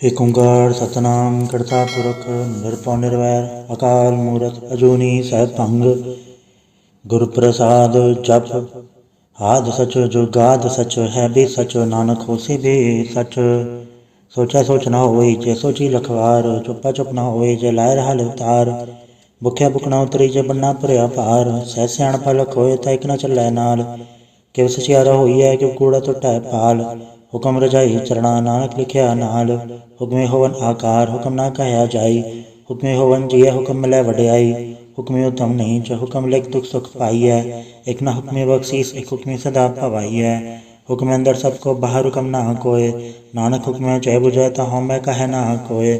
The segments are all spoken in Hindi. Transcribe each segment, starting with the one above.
एक ओंकार सतनाम करता पुरख निरपौ निर्वैर अकाल मूरत अजूनी सहभंग गुरु प्रसाद जप आद सच जुगाद सच है भी सच नानक होसी भी सच। सोचा सोच न होई जे सोची लखवार चुप्पा चुप न होई जे लाए रहा अवतार। भुख्या भुख न उतरी जे बन्ना भरिया पार सह सियाणपा लख होए ता एक न चलै नाल। किव सचियारा होई है किव कूड़ा टुटै पाल हुक्म रजाई चरणा नानक लिखिया नाल। हुक्मे होवन आकार हुक्म ना कहया जाई हुक्मे होवन जिय हुक्म मिलै वड्याई। हुक्मे उत्तम नीच हुक्म लिख दुख सुख पाई है एक न हुक्मे बख्शीस एक हुक्मे सदा भवाई है। हुक्म अंदर सबको बाहर हुक्म ना कोय नानक हुक्म जय बुझै ता हमै कहे ना कोय।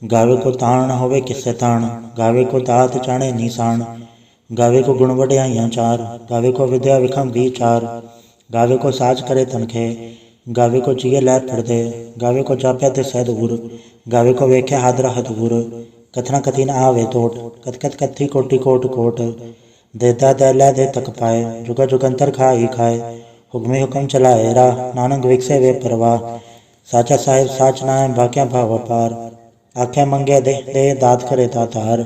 गावे को ताण न होवे किससे ताण गावे को तात जाने निशान। गावे को गुण वड्याइयां चार गावे को विद्या विखम विचार। गावे को साज करे तनखे गावे को जिये लै फिरदे गावे को जापै ते सह दूर। गावे को वेख्या हादरा हदूर कथना कथी न आवे तोट कथ कथ कथी कोटि कोट कोट। देता दे लै दे तक पाए जुगा जुगंतर खाई खाए। हुक्मे हुक्म चलाए राह नानक विकसे वे परवाह। साचा साहिब साच नाय भाग्या भाव पार आखे मंगे दे दात करे दातार।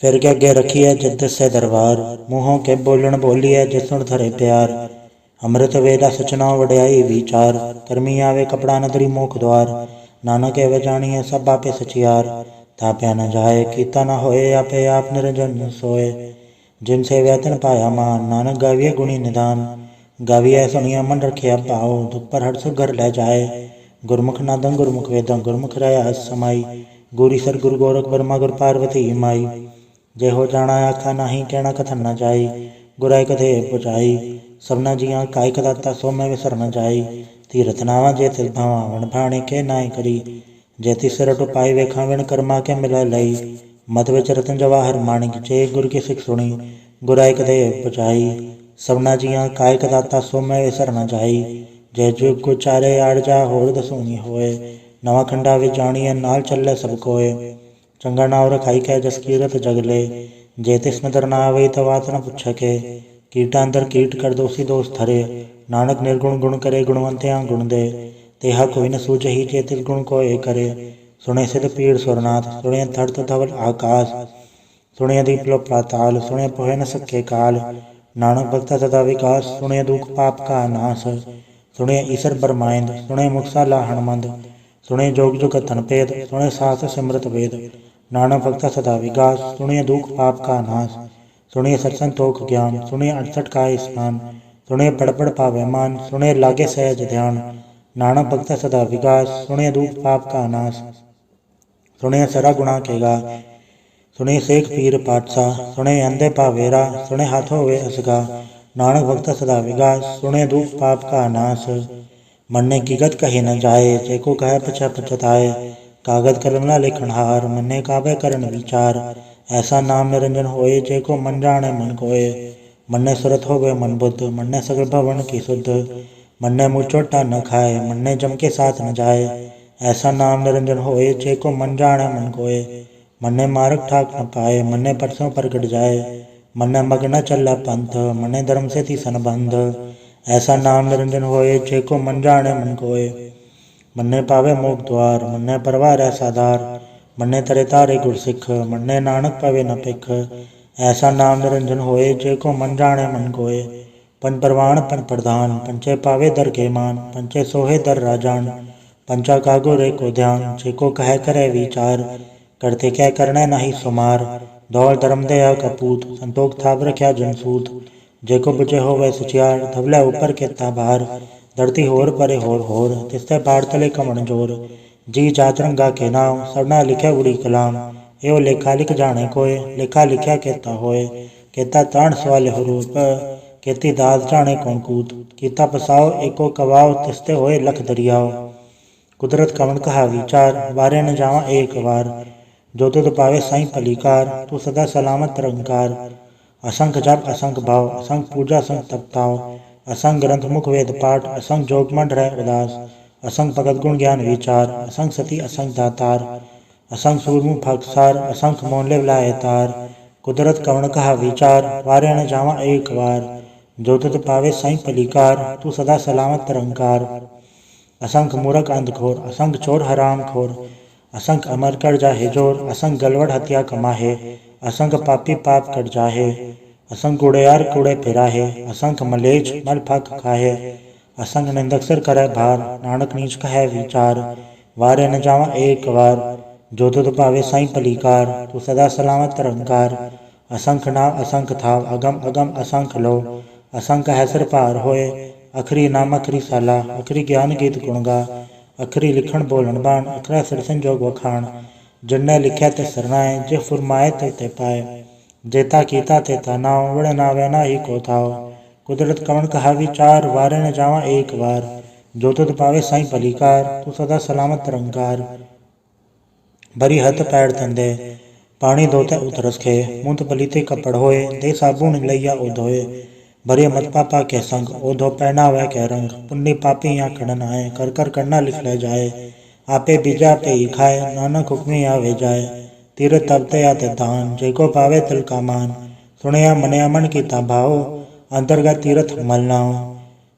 फिर के अगे रखिए जिद से दरबार मुँहों के बोलन बोलिए जिस सुन धरे प्यार। अमृत वेला सचना वड्याई विचार करमी आवे कपड़ा नदरी मोख द्वार। नानक एवं जानिए सब आपे सचियार ताप्या न जाए कीता न होए आपे आप निरंजन सोए। जिन सेव्या तिन पाया मान नानक गाविए गुणी निधान। गाविए सुनिया मन रखिया पाओ दुख पर हट सुख घर लै जाए। गुरमुख नादं गुरमुख वेदं गुरमुख रया समाई। गुरी सर गुरु गोरख बर्मा गुर पार्वती माई। जे हो जाना आखा नाही कहना कथन न जाई गुराई कथे पुजाई। सबना जिया काय कदाता सो मैं विसर न जाई। तीरथ नावा जे तिस भावा वन भाणे के नाय करी। जे तिस सिर टुपाई वेखा विण कर्मा के मिलै लई। मत विच रतन जवाहर माणिक जे गुर की सिख सुनी गुराई कथे पुजाई। सबना जिया काय कदाता सो मैं विसर न जाई। जय जुग को चारे आड़ जा होर दसूनी होए। नवा खंडा विच जानिए नाल चले सब कोय। चंगा नाव रखाई कै जस कीरत जगले जे तिस नदर ना आवे तवात न पुछ के। कीटा अंदर कीट कर दोषी दोष धरे नानक निर्गुण गुण करे गुणवंत्या गुण दे। तेहा कोई न सूझही जे तिस गुण को ए करे। सुने सिद्ध पीड़ सुरनाथ सुने धरत धवल आकाश। सुने दीप लो पाताल सुने पोहे न सके काल। नानक भक्ता सदा विकास सुने दुख पाप का नाश। सुने ईसर बरमाइंद सुने मुक्सा लाहण मंद। सुने जोग जुगतन पेद सुने सास सिमरत वेद। नानक भक्ता सदा विकास सुने दुख पाप का नाश। सुने सत्संतोख ज्ञान सुने 68 का स्नान। सुने पढ़ पढ़ पावे मान सुने लागे सहज ध्यान। नानक भक्ता सदा विकास सुने दुख पाप का नाश। सुने सरा गुणा के गा सुने शेख पीर पातशाह। सुने अंधे पावेरा सुने हाथों वे असगा। नानक भक्ता सदा विकास सुने दुख पाप का नाश। मन्ने की गत कही न जाए जेको कहे पछ पछताए। कागज कलम ला लिखनहार मन्ने काबे करन विचार। ऐसा नाम निरंजन होए जेको मन जाने मन कोय। मन्ने सुरत होवे मन बुद्ध मन्ने सगल भवन की शुद्ध। मन्ने मुँह चोटा न खाए मन्ने जम के साथ न जाए। ऐसा नाम निरंजन होए जेको मन जाने मन कोय। मन्ने मार्ग ठाक न पाए मन्ने परसों प्रगट जाए। मन्ने मग न चल पंथ मन्ने धर्म से थी संबंध। ऐसा नाम निरंजन होए जेको मन जाने मन कोय। मन्ने पावे मोक्ष द्वार मन्ने परवार ऐसा धार। मन्ने तरे तारे गुर सिख मन्ने नानक पावे न पिख। ऐसा नाम निरंजन होए जेको मन जाने मन कोय। पंच परवान पंच प्रधान पंचे पावे दर के मान। पंचे सोहे दर राजान पंचा कागो रे को ध्यान। जेको कहे करे विचार करते क्या करने नहीं सुमार। दौड़ धर्म दया कपूत संतोख थाप रख्या जनसूत। जेको बुझे हो वै सचियार धवले ऊपर के ताबार। धरती होर परे होर तिस्ते बाढ़ तले कमण जोर। जी जात रंगा के नाम सबना लिखे उड़ी कलाम। एवं लेखा लिख जाने कोय लेखा लिख्या केता होए। केता ताण सवाल हरूप केती दाद जाने कौन कूत। कीता पसाओ एको कवाओ तिस्ते होए लख दरियाओ। कुदरत कवन कहा विचार वारे न जावा एक बार। जो तुद पावे साई पलीकार तू सदा सलामत निरंकार। असंख जप असंख भाव असंख पूजा असंख तपताओ। असंख ग्रंथ मुख वेद पाठ असंख जोग मन रह उदास। असंख भगत गुण ज्ञान विचार असंख सती असंख दातार। असंख सूरमु फगसार असंख मोन ले लाए तार। कुदरत कवन कहा विचार वारे न जावा एक बार। जो तुद पावे साई पलीकार तू सदा सलामत निरंकार। असंख मूरख अंधखोर, असंख चोर हराम खोर, असंख अमर कर जाहे जोर, असंख गलवड़ हत्या कमाहे, असंख पापी पाप कर जाहे, असंख कूड़ेयार कूड़े फिराहे, असंख मलेच मल फक खाहे, असंख निंदक सिर करे भार, नानक नीच कहे विचार, वारे न जावा एक बार, जो तुध पावे साई पलीकार, तू सदा सलामत निरंकार, असंख नाव असंख थाव, अगम अगम असंख लो, असंख है सिर पार होए, अखरी नाम अखरी साला, अखरी ज्ञान गीत गुणगा, अखरी लिखण बोलन बाण, अखरा सिर संजोग वखाण, जिन्ने लिख्या ते सरनाए, जे फुरमाए ते पाए, जेता कीता तेता नाव, वड़ नावे ना ही को थाव, कुदरत कवन कहा विचार, वारे न जावा एक बार, जो तुध पावे साई पलीकार, तू सदा सलामत निरंकार। भरी हथ पैर तंदे पानी धोते उतरस खे, मुंत पलीते कपड़ होए, दे साबुन लैया ओ धोए, भरे मत पापा के संग, ओ धो पहनावे के रंग, पुण्य पापी या खड़न आए, कर कर करना लिख ले जाए, आपे बीजा पे ही खाए, नानक हुक्मी आवे जाए, तीरथ तबते आते दान, जेको पावे तिल का मान, सुनया मनया मन की भाओ, अंतर्गत तीरथ मल नाओ,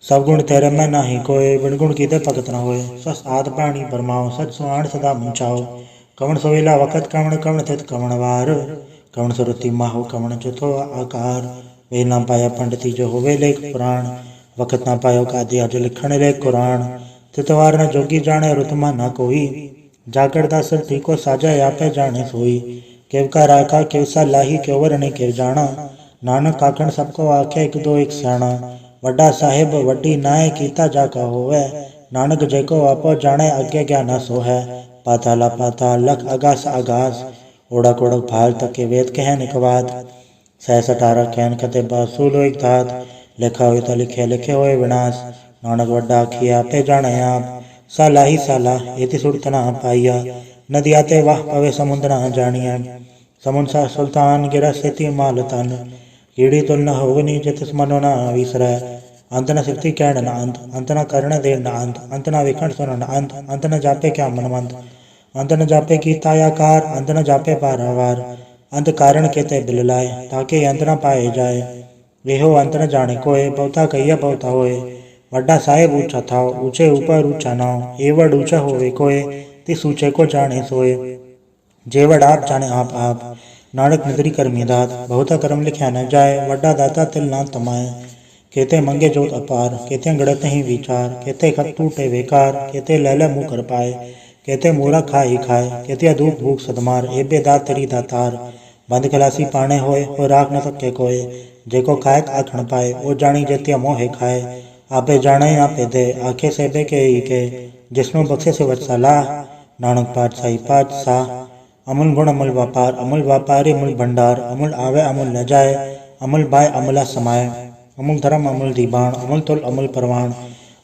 सब गुण तेरे में नाही कोय, बिन गुण कीते भगत न होए, सस आद पानी परमाओ, सच सुहान सदा मुंचाओ, कवण सोवेला वक़्त कवण कवण तित कवण वार, कवण सुरति माहो कवण जथो आकार, वे ना पाया पंडिती जो होवे लेख पुराण, वक़्त ना पायो कादि अज लिखण लेख कुरान, तितवार न जोगी जाने रुतमा न कोई, जागड़ दास ठीको साजा आपे जाने सोई, केव का राखा केव सा लाही क्यों वरने केव जाना, नानक आखण सबको आखे एक दो एक स्याणा, वड्डा साहेब वड्डी नाय कीता जाका होवे, नानक जेको आपो जाने अज्ञा ज्ञान सो है, पाताला पाताल लख आगास आगास, ओढ़क ओढ़क भाल तक के वेद कह निकवात, सहस अठारह कहन कते बासूलो एक धात, लिखा हुए तो लिखे लिखे होए विनाश, नानक वड्डा आखिए आपे जाने आप, साला ही साला एति सुरत ना पाइया, नदी आते वाह पवे समुद्र ना जानिया, समुद्र सा सुल्तान गिरा सेती माल तन, कीड़ी तुल न होवनी जितिस मनो न विसरै, अंत न सिफती कहण न अंत, अंत न करण दे न अंत न विखण सुनन अंत न जापे क्या मनमंत, अंत न जापे की तायाकार, अंत न जापे पारावार, अंत कारण केते बिल लाए, ताके अंत न पाए जाए, एहो अंत न जाने कोय, बहुता कहिया बहुता होए, वड्डा साहेब ऊंचा था ऊंचे ऊपर ऊंचा नाव, एवड ऊंचा होवे कोय, तिस ऊंचे को जाने सोए, जेवड आप जाने आप, नानक निद्री कर्मी दात, बहुता कर्म लिख्या न जाए, वड्डा दाता तिल ना तमाए, केते मंगे जोत अपार, केते गड़त ही विचार, केते खत टूटे बेकार, केते लैले मुँह कर पाए, केते मूरा खाई खाए, केते अधूप भूख सदमार, एबे दात तेरी दातार, बंद खलासी पाने होए, हो राख न सके कोय, जेको खाए आखण पाए, ओ जानी जेतिया मोहे खाए, आपे जाने आपे दे, आखे सेबे के ही के, जिसनु बख्शे से वत्सला, नानक पातशाही पातशाह, अमूल गुण अमूल व्यापारी अमूल भंडार, अमूल आवे अमूल न जाए, अमूल बाय अमूला समाए, अमूल धर्म अमूल दीबान, अमूल तुल अमूल परवान,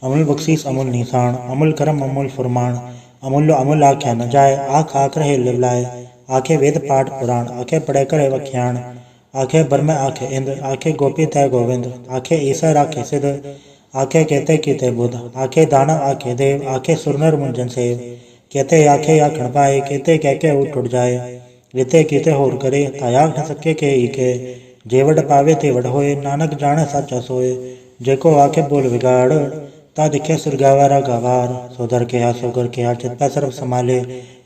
अमूल बख्शीस अमूल निशान, अमूल करम अमूल फुरमान, अमूल्य अमूल आख्या न जाए, आख आख रहे लिवलाए, आखे वेद पाठ पुराण, आखे पढ़े करे वख्याण, आखे बरमे आखे इंद, आखे गोपी तय गोविंद, आखे ईसर आखे सिद्ध, आखे केते कीते बुध, आखे दानव आखे देव, आखे सुरनर मुंजन सेव, केते आखे आखण पाए, केते कह के उठ जाए, रीते कीते होर करे, तायाग न सके के ही के, जेवड पावे तेवड होए, नानक जाने साचा सोए, जेको आखे बोल बिगाड़, ता दिखे सुरगावारा गवार, सोधर के सोगर के चित पै सर्व संभाले,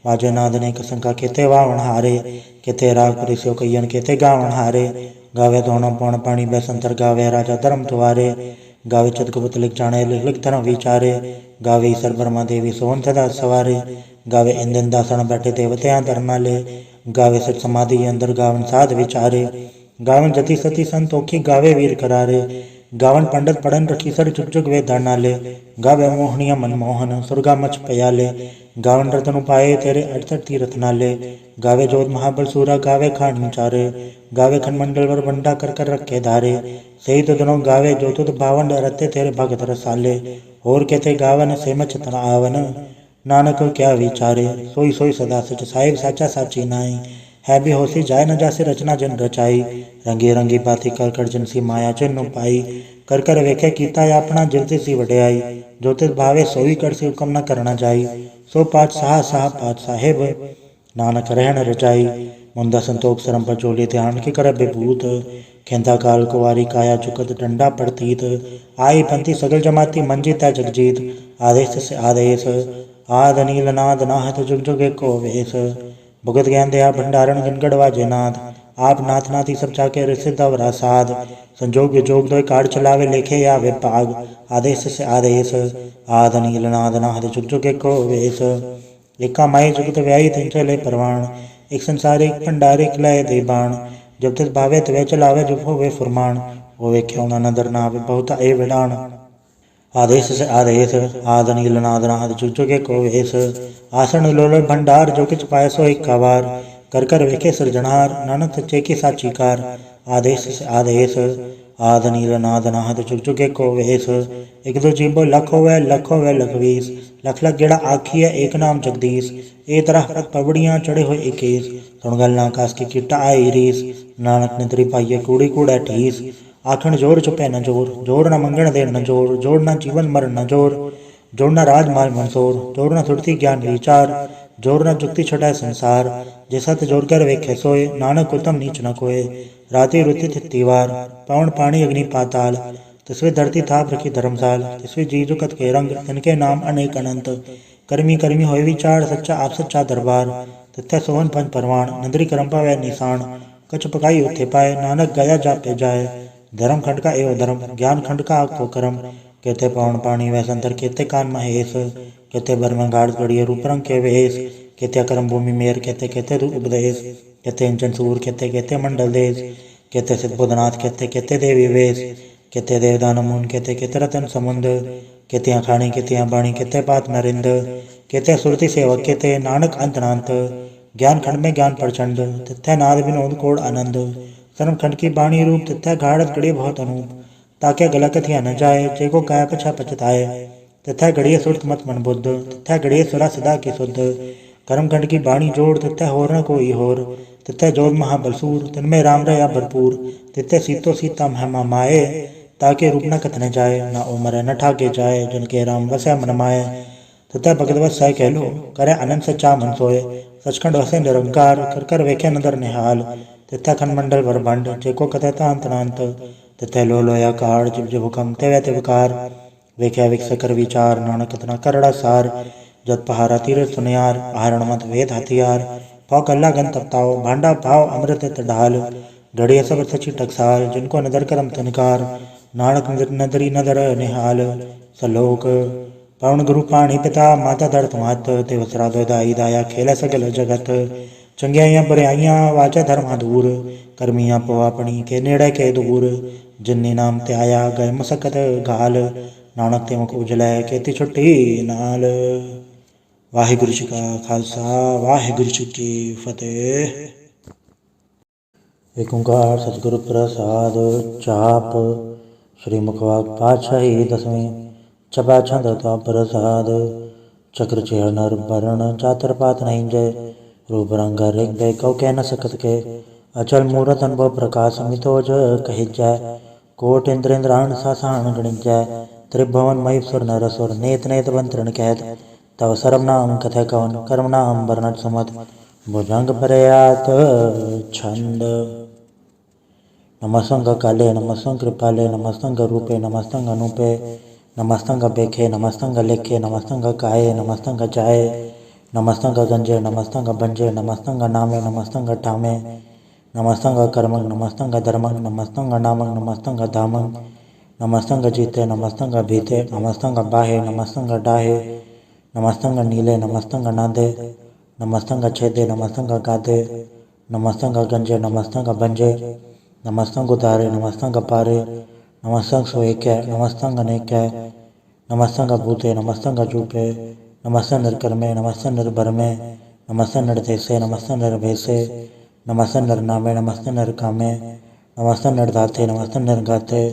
वाजे नाद ने कसंका केते वावण हारे, केते राग परिस्यो कयन केते गावण हारे, गावे दोनों पौन पानी बैसंतर, गावे राजा धर्म तुवारे, गावे चितगुप्त लिख जाने लिख लिख धर्म विचारे, गावे ईसर ब्रह्मा देवी सोहन सदा सवारे, गावे इंदन दासन बैठे देवत्या धर्मा ले, गावे सच समाधि अंदर गावन साध विचारे, गावन जति सती संतोखी गावे वीर करारे, गावन पंडित पढ़न रखी सर जुग जुग वे दानाले, गावे मोहनिया मनमोहन सुरगा मच पयाले, गावन रतन उपाये तेरे 68 तीरथ नाले, गावे जोध महाबल सूरा गावे खान चारे, गावे खनमंडल वर बंडा कर कर रखे धारे, सही तो दोनों गावे जो तुद बावन रते तेरे भगत रसाले, और कहते गावन से मच तना आवन, नानक क्या विचारे, सोई सोई सदा सच साहिब साचा साची नाई, है भी होसी जाय न जासे रचना जन रचाई, रंगी रंगी बाती कर कर जिनसी माया जिन पाई, कर कर वेखे कीता अपना जिलते सी वड्याई, जो तिस भावे सोई कर से हुक्म न करना जाई, सो पाठ साह पाठ साहेब, नानक रहन रचाई, मुंदा संतोख सरम पर जोली ध्यान के कर विभूत, खेंदा काल कुवारी काया चुकत डंडा प्रतीत, आई पंथी सगल जमाती मंजी तय जगजीत, आदेश से आदेश आद नील नाद नाहत जुग जुग एको वेश, भुगत ज्ञान दया भंडारण गणगढ़वा जयनाथ, आप नाथ नाथी सब चाके रिसिद अवरा साध, संजोग विजोग दो काड़ चलावे लेखे या विपाग, आदेश से आदेश आद नील नाद नाहत जुग जुग एको वेश, एका माई जुगत व्यायी तिन चले परवाण, एक संसारिक भंडारिक लय दे बाण, जब तिस भावे तवे चलावे जब होवे फुरमान, होवे क्यों न नदर नावे बहुत ए विडान, आदेश से आदेश आद नील नाद नाद जुग जुग एको वेश, आसन लोल भंडार जो किच पाए सो एक कावार, कर कर वेखे सृजनहार नानक सच्चे की साचीकार, आदेश से आदेश आद नील नाद नाद जुग जुग एको वेश, एक दो जीबो लख होवे लखवीस, लख लख गेड़ा आखिए एक नाम जगदीश, ए तरह पग पबड़ियाँ चढ़े हुए इक्कीस, सुनगल नाकास की किट्टा आई रीस, नानक निद्री पाइये कूड़ी कूड़ा ठीस, आखण जोर चुपे न जोर, जोर न मंगण दे न जोर, जोर न जीवन मर न जोर, जोर न राजमाल मंसोर, जोर न सुरती ज्ञान विचार, जोर न जुक्ति छटाए संसार, जिसत जोर कर वेखे सोए, नानक उत्तम नीच न कोय, राति रुति तिथिवार, पवन पानी अग्नि पाताल, तिसवे धरती थाप रखी धर्मसाल, तिसवे जी जुकत के रंग, तिनके नाम अनेक अनंत, कर्मी कर्मी होय विचार, सच्चा आप सच्चा दरबार, तिथ्य सोहन पंच परवान, नंदरी करम पावे निशान, कछ पकाई उठे पाए, नानक गया जापे जाए, धर्म खंड का एवं धर्म, ज्ञान खंड का आपको कर्म, कहते पवन पानी वैसंतर कहते कान महेश, कहते बर्म गाढ़ गढ़िए रूप रंग के वेश, कहते कर्म भूमि मेर कहते कहते उपदेश, कहते इंचन सूर कहते कहते मंडल देश, कहते सिद्धबुद्धनाथ कहते कहते देवी वेश, कहते देवदान मुन कहते कहते रतन समुंद, कहते अखाणी कहते बाणी कहते पात नरिंद, कहते सुरति सेवक कहते नानक अंतनांत, ज्ञान खंड में ज्ञान प्रचंड, तथ्य नाद विनोद कोड आनंद, सर्व खंड की बाणी रूप तथ्य गाढ़त गड़ी बहुत अनूप, ताके गला कथिया न जाए, जेको काया पछा पछताए, तथ्य गढ़िए सुरत मत मन बुद्ध, तथ्य गढ़िए सुरा सदा की शुद्ध, कर्म खंड की बाणी जोड़, तथ्य होर न कोई होर, तथ्य जोर महाबलसूर, तिनमें राम रया भरपूर, तथ्य सीतो सीता महिमा माए, ताके रूप न कथने जाए, न उमर न ठाके जाए, जिनके राम वसै मन माए, तथा भगवत सह कह लो, करे अनंत सच्चा मन सोए, सचखंड वसे निरंकार, कर कर वेखे नदर निहाल, तथा खंडमंडल वरभंड, जेको कथता अंतनांत, तथा लो लोया कार, जिब जिब हुकम तेवे तिवकार, वेख्या विकस कर विचार, नानक कथना करड़ा सार, जत पहारा तीरथ सुनियार, आहरण मत वेद हथियार, पाव कल्ला गन तपताओ, भांडा पाव अमृत ढाल, घड़िया सब सची टकसाल, जिनको नदर करम तनकार, नानक नदरी नदर निहाल, सलोक पवन गुरु पाणी पिता माता धरत मात, ते वसरा दो दाई दाया खेल सगल जगत, चंगियाइयां बुराइयां वाचा धर्मा दूर, कर्मियां पो अपनी के नेड़े के दूर, जिन्नी नाम ते आया गए मसकत घाल, नानक ते मुख उजलै केती छुट्टी नाल। वाहिगुरु जी का खालसा वाहिगुरु जी की फतेह। एक ओंकार सतगुरु प्रसाद जाप। श्री मुखवाक पातशाही दसवीं चपा छंद प्रसाद। चक्र चेहर नर वर्ण चातर पात नहीं जय, रूप रंग रिग बे कौ कह न सकत के, अचल मूरत अनुभव प्रकाश मितोज कहि जय, कोट इंद्रेन्द्राण सासाण गणित जय, त्रिभुवन महीश्वर नरसुर नेत नेत बंतरण कहत, तव सर्व नाम कथय कवन कर्म नाम वर्णत सुमत, भुजंग प्रयात छंद। नमस्तंग काले नमस्तंग कृपाले नमस्तंग रूपे नमस्तंग अनूपे, नमस्तंग बेखे नमस्तंग लेखे नमस्तंग काये नमस्तंग जाए, नमस्तंग गंजे नमस्तंग भंजे नमस्तंग नामे नमस्तंग ठामे, नमस्तंग कर्मंग नमस्तंग धर्मंग नमस्तंग नामंग नमस्तंग धामंग, नमस्तंग जीते नमस्तंग भीते नमस्तंग बाहे नमस्तंग डाहे, नमस्तंग नीले नमस्तंग नादे, नमस्तंग छेदे नमस्तंग गादे, नमस्तंग गंजे नमस्तंग भंजे, नमस्तंग उतारे नमस्तंग पारे, नमस्तंग सोएक्य नमस्तंग अनेक्य, नमस्तंग भूते नमस्तंग जूपे, नमस्तंग निर्कर्मे नमस्तंग निर्भरमे, नमस्तंग निर्देशे नमस्तंग निर्भेसे, नमस्तंग निर्नामे नमस्तंग निर्कामे, नमस्तंग निर्धाते नमस्तंग निर्गाते,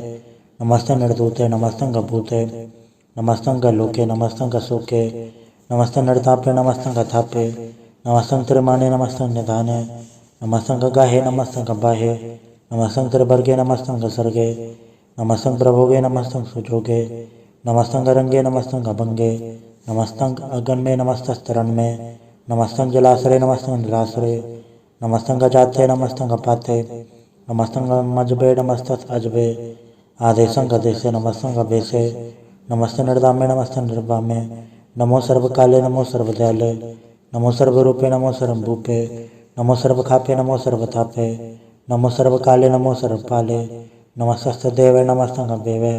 नमस्तंग निर्दूते नमस्तंग भूते, नमस्तंग लोके नमस्तंग सुके, नमस्तंग निर्तापे नमस्तंग थापे, नमस्तंग त्रिमाने नमस्तंग निधाने, नमस्तंग गाहे नमस्तंग बाहे, नमस्तंग त्रिवर्गे नमस्तंग सर्गे, नमस्तंग प्रभोगे नमस्तंग सुजोगे, नमस्तंग रंगे नमस्तंग अभंगे, नमस्तंग अगन में नमस्तस्तरण में, नमस्तंग जलाश्रय नमस्तंग निराश्रय, नमस्तंग जाते नमस्तंग पाते, नमस्तंग मजबे नमस्तस् अजबे आदेशं गदेशे नमस्तंग अबेसे नमस्ते निर्दामे नमस्ते निर्वामे नमो सर्वकाले नमो सर्वदयाले नमो सर्वरूपे नमो सर्वभूपे नमो सर्वखापे नमो सर्वतापे नमो सर्वकाले नमो सर्वपाले नमस्तस्ते देवे नमस्तंग देवे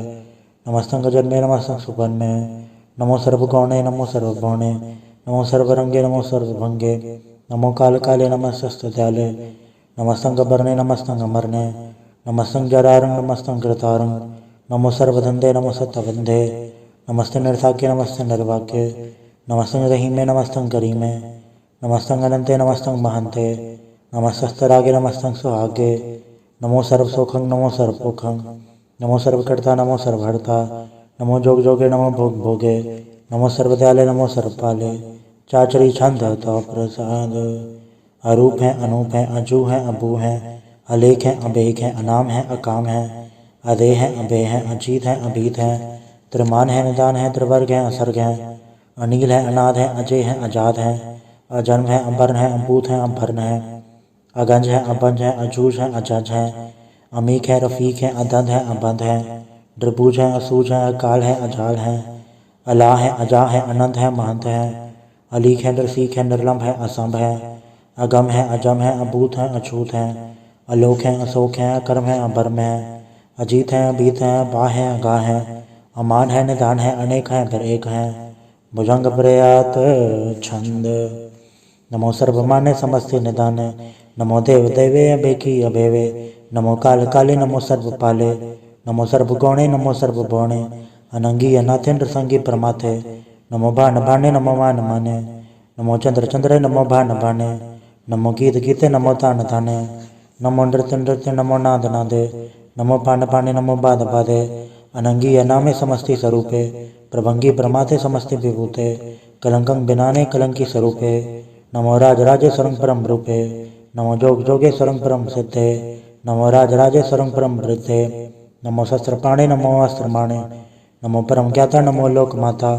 नमस्तंग जन्मे नमस्तंग सुपन्ने नमो सर्वगौणे नमो सर्वभौणे नमो सर्वरंगे नमो सर्वभंगे नमो काल काले नमस्तस्ते दयाले नमस्तंग बरने नमस्तंग अमरने नमस्तंग जरारंग नमस्तंग कृतारंग नमो सर्वधंधे नमो सत्यबंधे नमस्ते निर्भाग्य नमस्ते निर्भाग्य नमस्तंग रहीमे नमस्तंग करीमे नमस्तंग अनंते नमस्तंग महंते नमस्तस्तरागे नमस्तंग सुहागे नमो सर्वसुखं नमो सर्वपोखं नमो सर्वकर्ता नमो सर्वहर्ता नमो जोग जोगे नमो भोग भोगे नमो सर्वदयाले नमो सर्वपाले चाचरी छंद तो प्रसाद अरूप है अनूप है अजू है अबू है अलेख है अबेक है अनाम है अकाम है अदे है अबे है अजीत है अभीत है त्रिमान है निदान है त्रिवर्ग है असर्ग है अनील है अनाद है अजय है अजात है अजन्म है अबर्ण है अबूत है अभर्ण है अगंज है अबंज है अजूज है अजज है अमीक है रफीक है अदंध है अबंध है द्रिभुज है असूज है अकाल है अजाल है अला है अजा है अनंत है महंत है अलीक है नरसीक है निर्लम्ब है असंभ है अगम है अजम है अभूत है अछूत है अलोक है अशोक है अकर्म है अभर्म है अजीत है अभीत है बा है अगा है अमान है निदान है अनेक है फिर एक है भुजंग प्रयात छंद नमो सर्वमान्य समस्ते निदाने नमो देव देवे अबेकी अभेवे नमो काल काले नमो सर्वपाले नमो सर्वगौणे नमो सर्वभौणे अनंगी अनाथेन्द्र संगी प्रमाथे नमो भान भाने नमो मान माने नमो चंद्र चंद्र नमो भान भाने नमो गीत गीते नमो तान ताने नमो नृत्य नृत्य नमो नाद नादे नमो पान पाने नमो बाद बादे अनंगी अनामे समस्ति स्वरूपे प्रभंगी प्रमाथे समस्ति विभूते कलंकं बिनाने कलंकी स्वरूपे नमो राज राजे स्वरं परम रूपे नमो जोग जोगे स्वरं परम सिद्धे नमो राज राजे स्वरं परम वृद्धे नमो शस्त्र पाणे नमो अस्त्र माणे नमो परम ज्ञाता नमो लोक माता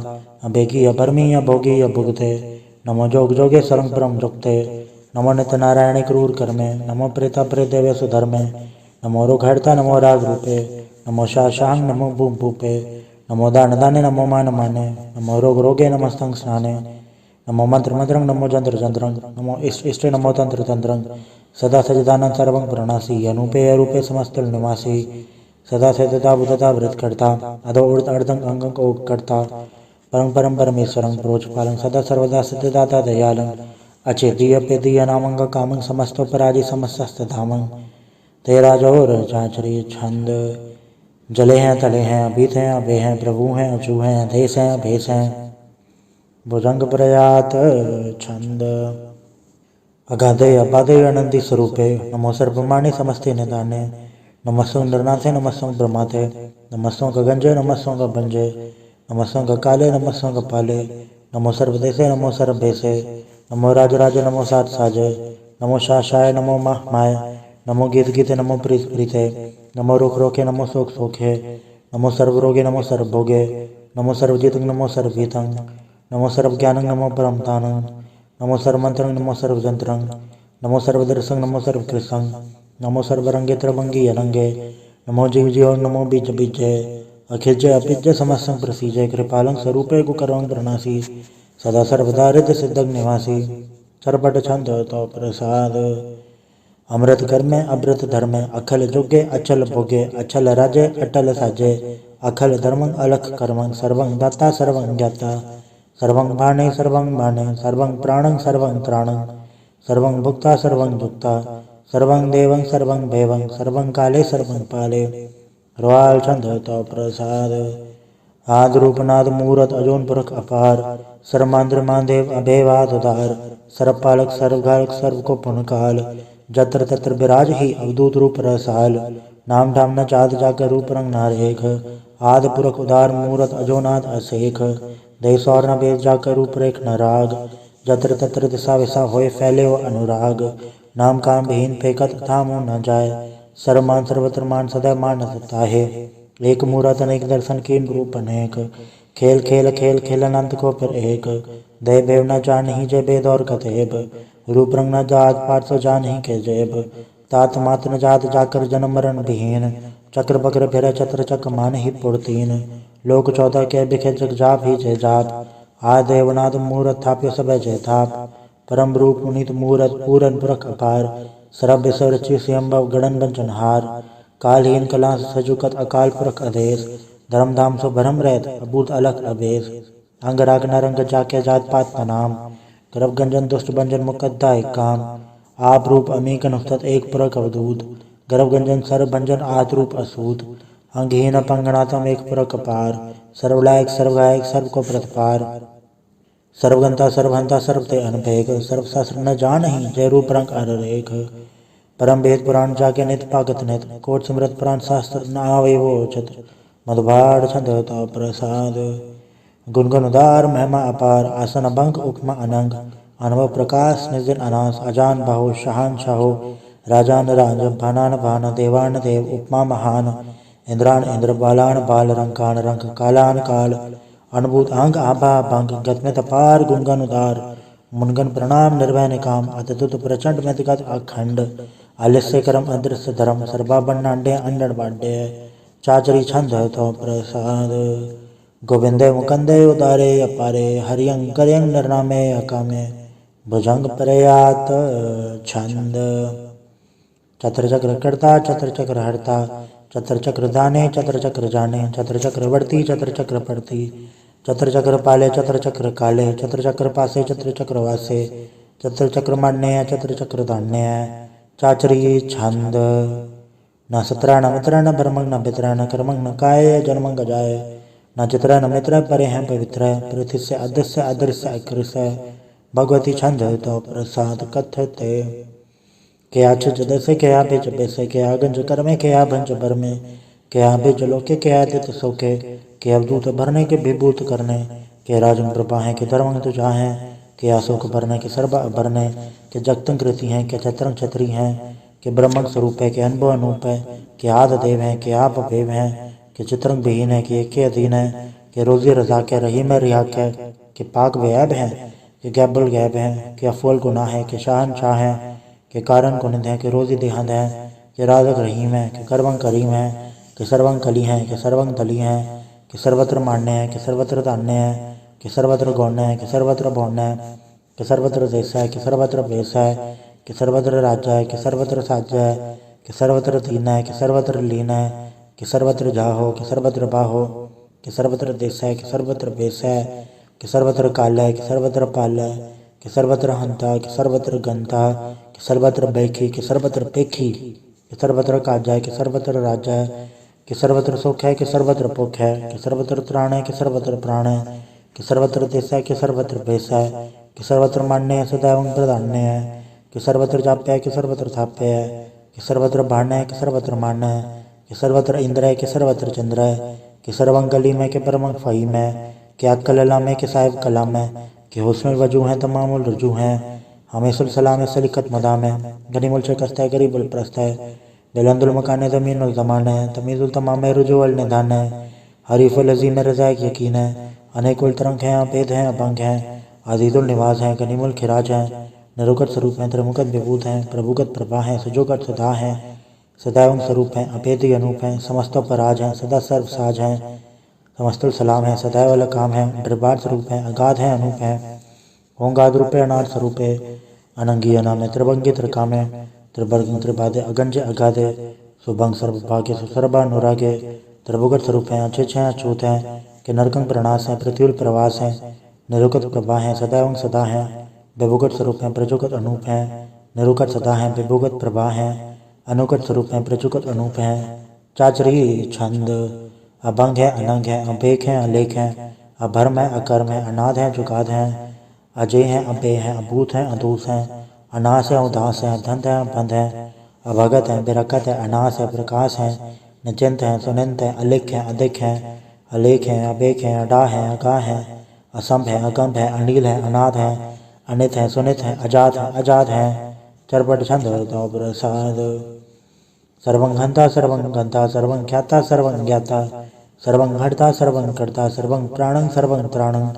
अभेगी अभर्मी अभोगी अभुगते नमो जोग जोगे स्वरं परम जुक्ते नमो नित्य नारायण क्रूर कर्मे नमो प्रेता प्रेत देवे सुधर्मे नमो रुघड़ता नमो राग रूपे नमो शाशांग नमो भूप भूपे नमो दान दाने नमो मान माने नमो रोग रोगे नमस्तंग स्नाने नमो मंत्र मंत्रंग नमो जंत्र जंत्रंग नमो इष्ट इष्ट नमो तंत्र तंत्रंग सदा सजदानंद सर्वं प्रणासी अनूपे अरूपे समस्त निवासी सदा सदा बुद्धता वृत करता अधो उड़त अर्धंग अंगंग ओग करता परम परम परमेश्वरं प्रोच पालं सदा सर्वदा सिद्धदाता दयालं अचेतीय पेदीय नामंग कामं समस्तो पराजि समस्त धामं तेरा जोर चाचरी छंद जले हैं तले हैं अभीत हैं अभे हैं प्रभु हैं अचू हैं अधेश हैं अभेश हैं भुजंग प्रयात छंद अगाधे अबाधे अनंती स्वरूपे नमो सर्वमाने समस्ते निदाने नमस्तों नरनाथे नमस्तों ब्रह्माथे नमस्तों गगंजे नमस्तों गंजे नमस्तों काले नमस्तों पाले नमो सर्वदेशे नमो सर्वभेसे नमो राज राजे नमो सात साजे नमो शाशाय नमो माह माय नमो गीत गीते नमो प्रीत प्रीते नमो रुख रोखे नमो शोक शोखे नमो सर्वरोगे नमो सर्वभोगे नमो सर्वजितं नमो सर्वभीतं नमो सर्वज्ञानं नमो परमतानं नमो सर्वमंत्रं नमो सर्वजंत्रं नमो सर्वदर्शं नमो सर्वकृतं नमो सर्वरंगे त्रभंगी अनंगे नमो जीव जीव नमो बीज बीजे अखिलजय अपिजय समस्तं प्रसीजय कृपालं स्वरूपे गुकरवं प्रणासी सदा सर्वदा रिद्ध सिद्धं निवासी सर्वट छंद तो प्रसाद अमृत कर्मे अमृत धर्मे अखल जुगे अचल भोगे अचल राजे अटल साजे अखल धर्मं अलख कर्मं सर्वं दाता सर्वं ज्ञाता सर्वं बाणे सर्वं बाणे सर्वं प्राणं सर्वं त्राणं सर्वं भुक्ता सर्वं जुक्ता सर्वं देवं सर्वं भैवं सर्वं काले सर्वं पाले रोआल छंद तो प्रसाद आद रूपनाद मूरत अजोन पुरख अपार सर्वमांद्र मानदेव अभेवाद उदार सर्वपालक सर्वघालक सर्व को पुनकाल जत्र तत्र विराज ही अवधूत रूप रसाल नाम धाम न चाद जाकर रूप रंग नारेख आद पुरख उदार मूरत अजोनाद असेख देश और न भेद जाकर रूप रेख न राग जत्र तत्र दिशा विशा होए फैले वो अनुराग नाम काम विहीन फेकत थामो न जाए सर्वमान सर्वत्र मान सदा मान सत्ता है एक मूरत अनेक दर्शन कीन रूप अनेक खेल खेल खेल खेल अनंत को फिर एक दय भेव न जान ही जय बेद और कतेब रूप रंग न जात पात सो जान ही के जेब तात मात न जात जाकर जन्म मरण विहीन। चक्र बक्र फिर चत्र चक मान ही पुरतीन। लोक 14 के बिखे जग जाप ही जय जाप। आ देवनाथ मूरत थाप्य सब जय थाप। परम रूप पुनीत मूरत पूरन पुरख अपार। सरब सरचि स्वयंभव गणन बंचनहार। कालहीन कला सजुकत अकाल पुरख आदेश। धर्मधाम सो भरम रहत अबूत अलख अबेस। अंग राग नरंग जाके जात पात प्रणाम। गर्भ गंजन दुष्ट भंजन मुकद्दा एक काम। आप रूप अमीक अनुस्तत एक पुरख अवधूत। गर्भ गंजन सर्व भंजन आत रूप असूत। अंगहीन अपंगनातम एक पुरख अपार। सर्वलायक सर्वगायक सर्व को प्रतिपार। सर्वगंता सर्वहंता सर्व ते अनपेख। सर्व शास्त्र न जानहि जय रूप रंग अररेख। परम वेद पुराण जाके नित पागत नित। कोट सिमरत पुराण शास्त्र न आवे वो उचित। मधुबाड़ छंद तो प्रसाद। गुणगुण उदार महिमा अपार। आसन अभंग उपमा अनंग। अनुभव प्रकाश निर्जन अनास। अजान बाहु शहान शाहो। राजान राज भानान भान। देवान देव उपमा महान। इंद्रान इंद्र बालान बाल। रंकान रंक कालान काल। अनुभूत अंग आभा भंग। गतमित अपार गुणगन उदार। मुनगन प्रणाम निर्भय निकाम। अतुत प्रचंड मितगत अखंड। आलस्य करम अदृश्य धर्म। सर्वा बन्नाडे अंडन बाडे। चाचरी छंद तो प्रसाद। गोविंदे मुकंदे उदारे अपारे। हरियंग करयंग निर्नामे अकामे। भुजंग प्रयात छंद। चत्र चक्र कर्ता चत्र चक्र हरता। चत्र चक्र दाने चत्र चक्र जाने। चत्र चक्र वर्ती चत्र चक्र पड़ती। चत्र चक्र पाले चत्र चक्र काले। चत्र चक्र पासे चत्र चक्र वासे। चत्र चक्र मान्य चत्र चक्र धान्य। चाचरी छंद। न सत्र न मित्र न भरमंग न पित्र न कर्मंग न काय जन्मंग जाय। न चित्र न मित्र परे हैं पवित्र। पृथ्वी अदृश्य अदृश्य अकृष्य। भगवती छंद तो प्रसाद कथते। क्या छज दसे क्या बेच बेसे। क्या गंज कर में क्या भंज भर में। क्या बेच लोके क्या दित सोके। के अवधूत भरने के विभूत करने। के राजन प्रभा है के धर्म तुझा है। के अशोक भरने के सर्व भरने। के जगतंग कृति हैं के छत्रंग छत्री हैं। के ब्रह्मण स्वरूप है के अनुभव अनूप है। के आद देव हैं के आप भेव हैं। के चित्रंग विहीन है के एक के अधीन है। के रोजी रजा के रही में रिहा के पाक वैब हैं। के गैबल गैब हैं। के अफोल गुनाह है के शाहनशाह हैं। के कारण कुनिंद है के रोजी देहंद है। के राजक रहीम है के करवंग करीम है। के सर्वंग कली हैं के सर्वंग तली हैं। कि सर्वत्र मान्य है कि सर्वत्र धान्य है। कि सर्वत्र गौण्य है कि सर्वत्र भौण्य है। कि सर्वत्र देश है कि सर्वत्र भेष है। कि सर्वत्र राज्य है कि सर्वत्र साज्य है। कि सर्वत्र दीन है कि सर्वत्र लीन है। कि सर्वत्र जाहो कि सर्वत्र बाहो। कि सर्वत्र देश है कि सर्वत्र भेष है। कि सर्वत्र काल है कि सर्वत्र पाल है। कि सर्वत्र हंता कि सर्वत्र गंता। कि सर्वत्र बैखी कि सर्वत्र पेखी। कि सर्वत्र काज है कि सर्वत्र राज्य है। कि सर्वत्र सुख है कि सर्वत्र पुख है। कि सर्वत्र त्राण है कि सर्वत्र प्राण है। कि सर्वत्र देश है कि सर्वत्र भेष है। कि सर्वत्र मान्य है सदैव प्रधान्य है। कि सर्वत्र जाप्य है कि सर्वत्र थाप्य है। कि सर्वत्र भाण्य है कि सर्वत्र मान्य है। कि सर्वत्र इंद्र है कि सर्वत्र चंद्र है। कि सर्वंगली में कि परमंग फहीम है। कि अक्कलला में कि साहिब कलाम है। कि हुस्न वजू हैं तमामुल रुजू हैं। हमेशुल सलाम है सलिकत मदाम है। गनीमुल शिकस्त है गरीबुल प्रस्त है। बेलंदुल मकान तमीनुल जमान है। तमीजुल तमाम है रुजुअल निदान है। हरीफुल अजीम रज़ाक यकीन है। अनेकुल तरंग हैं अभेद हैं अभंग हैं। अजीजुल निवास हैं गनीमुल खिराज हैं। निरुगत स्वरूप हैं त्रिमुगत विभूत हैं। प्रभुगत प्रभा हैं सुजोगत सदा हैं। सदैव स्वरूप हैं अभेदी अनूप हैं। समस्तों पर राज हैं सदा सर्व साज हैं। समस्तुल सलाम हैं सदैव अलकाम हैं। दरबार स्वरूप हैं अगाध हैं अनूप हैं। होंगाद रूपे अनाथ स्वरूपे। अनंगी अनाम है त्रिभंगी त्रिकामे। त्रिवर्ग त्रिपादे अगंज अगाधे। सुभंग सर्वभाग्य सुसर्बा अनुरागे। त्रिभुगत स्वरूप हैं अच्छे हैं अछूत हैं। कि नरकंग प्रणास हैं पृथ्वी प्रवास हैं। निरुगत प्रभा हैं सदैव सदा हैं। विभुगत स्वरूप हैं प्रजुगत अनूप हैं। निरुगत सदा हैं विभुगत प्रभा हैं। अनुगत स्वरूप हैं प्रजुगत अनूप हैं। चाचरी छंद। अभंग है अनंग है अभेक है अलेख है। अभर्म है अकर्म है अनाद है जुगाद है। अजय हैं अभेय हैं अभूत हैं अधूस हैं। अनास है उदास है धंध है बंध है। अभगत है बिरकत है अनास है प्रकाश है। निचिंत है सुनिंत है अलिख है अधिक है। अलेख है अबेक है अडा है अगा है। असंभ है अगंभ है अनिल है अनाद है। अनित है सुनित है अजाद है। चरपट छंद तो प्रसाद। सर्वं हंता सर्वं गंता सर्वं ख्याता सर्वं ज्ञाता। सर्वं हर्ता सर्वं कर्ता सर्वं प्राणं सर्वं त्राणं।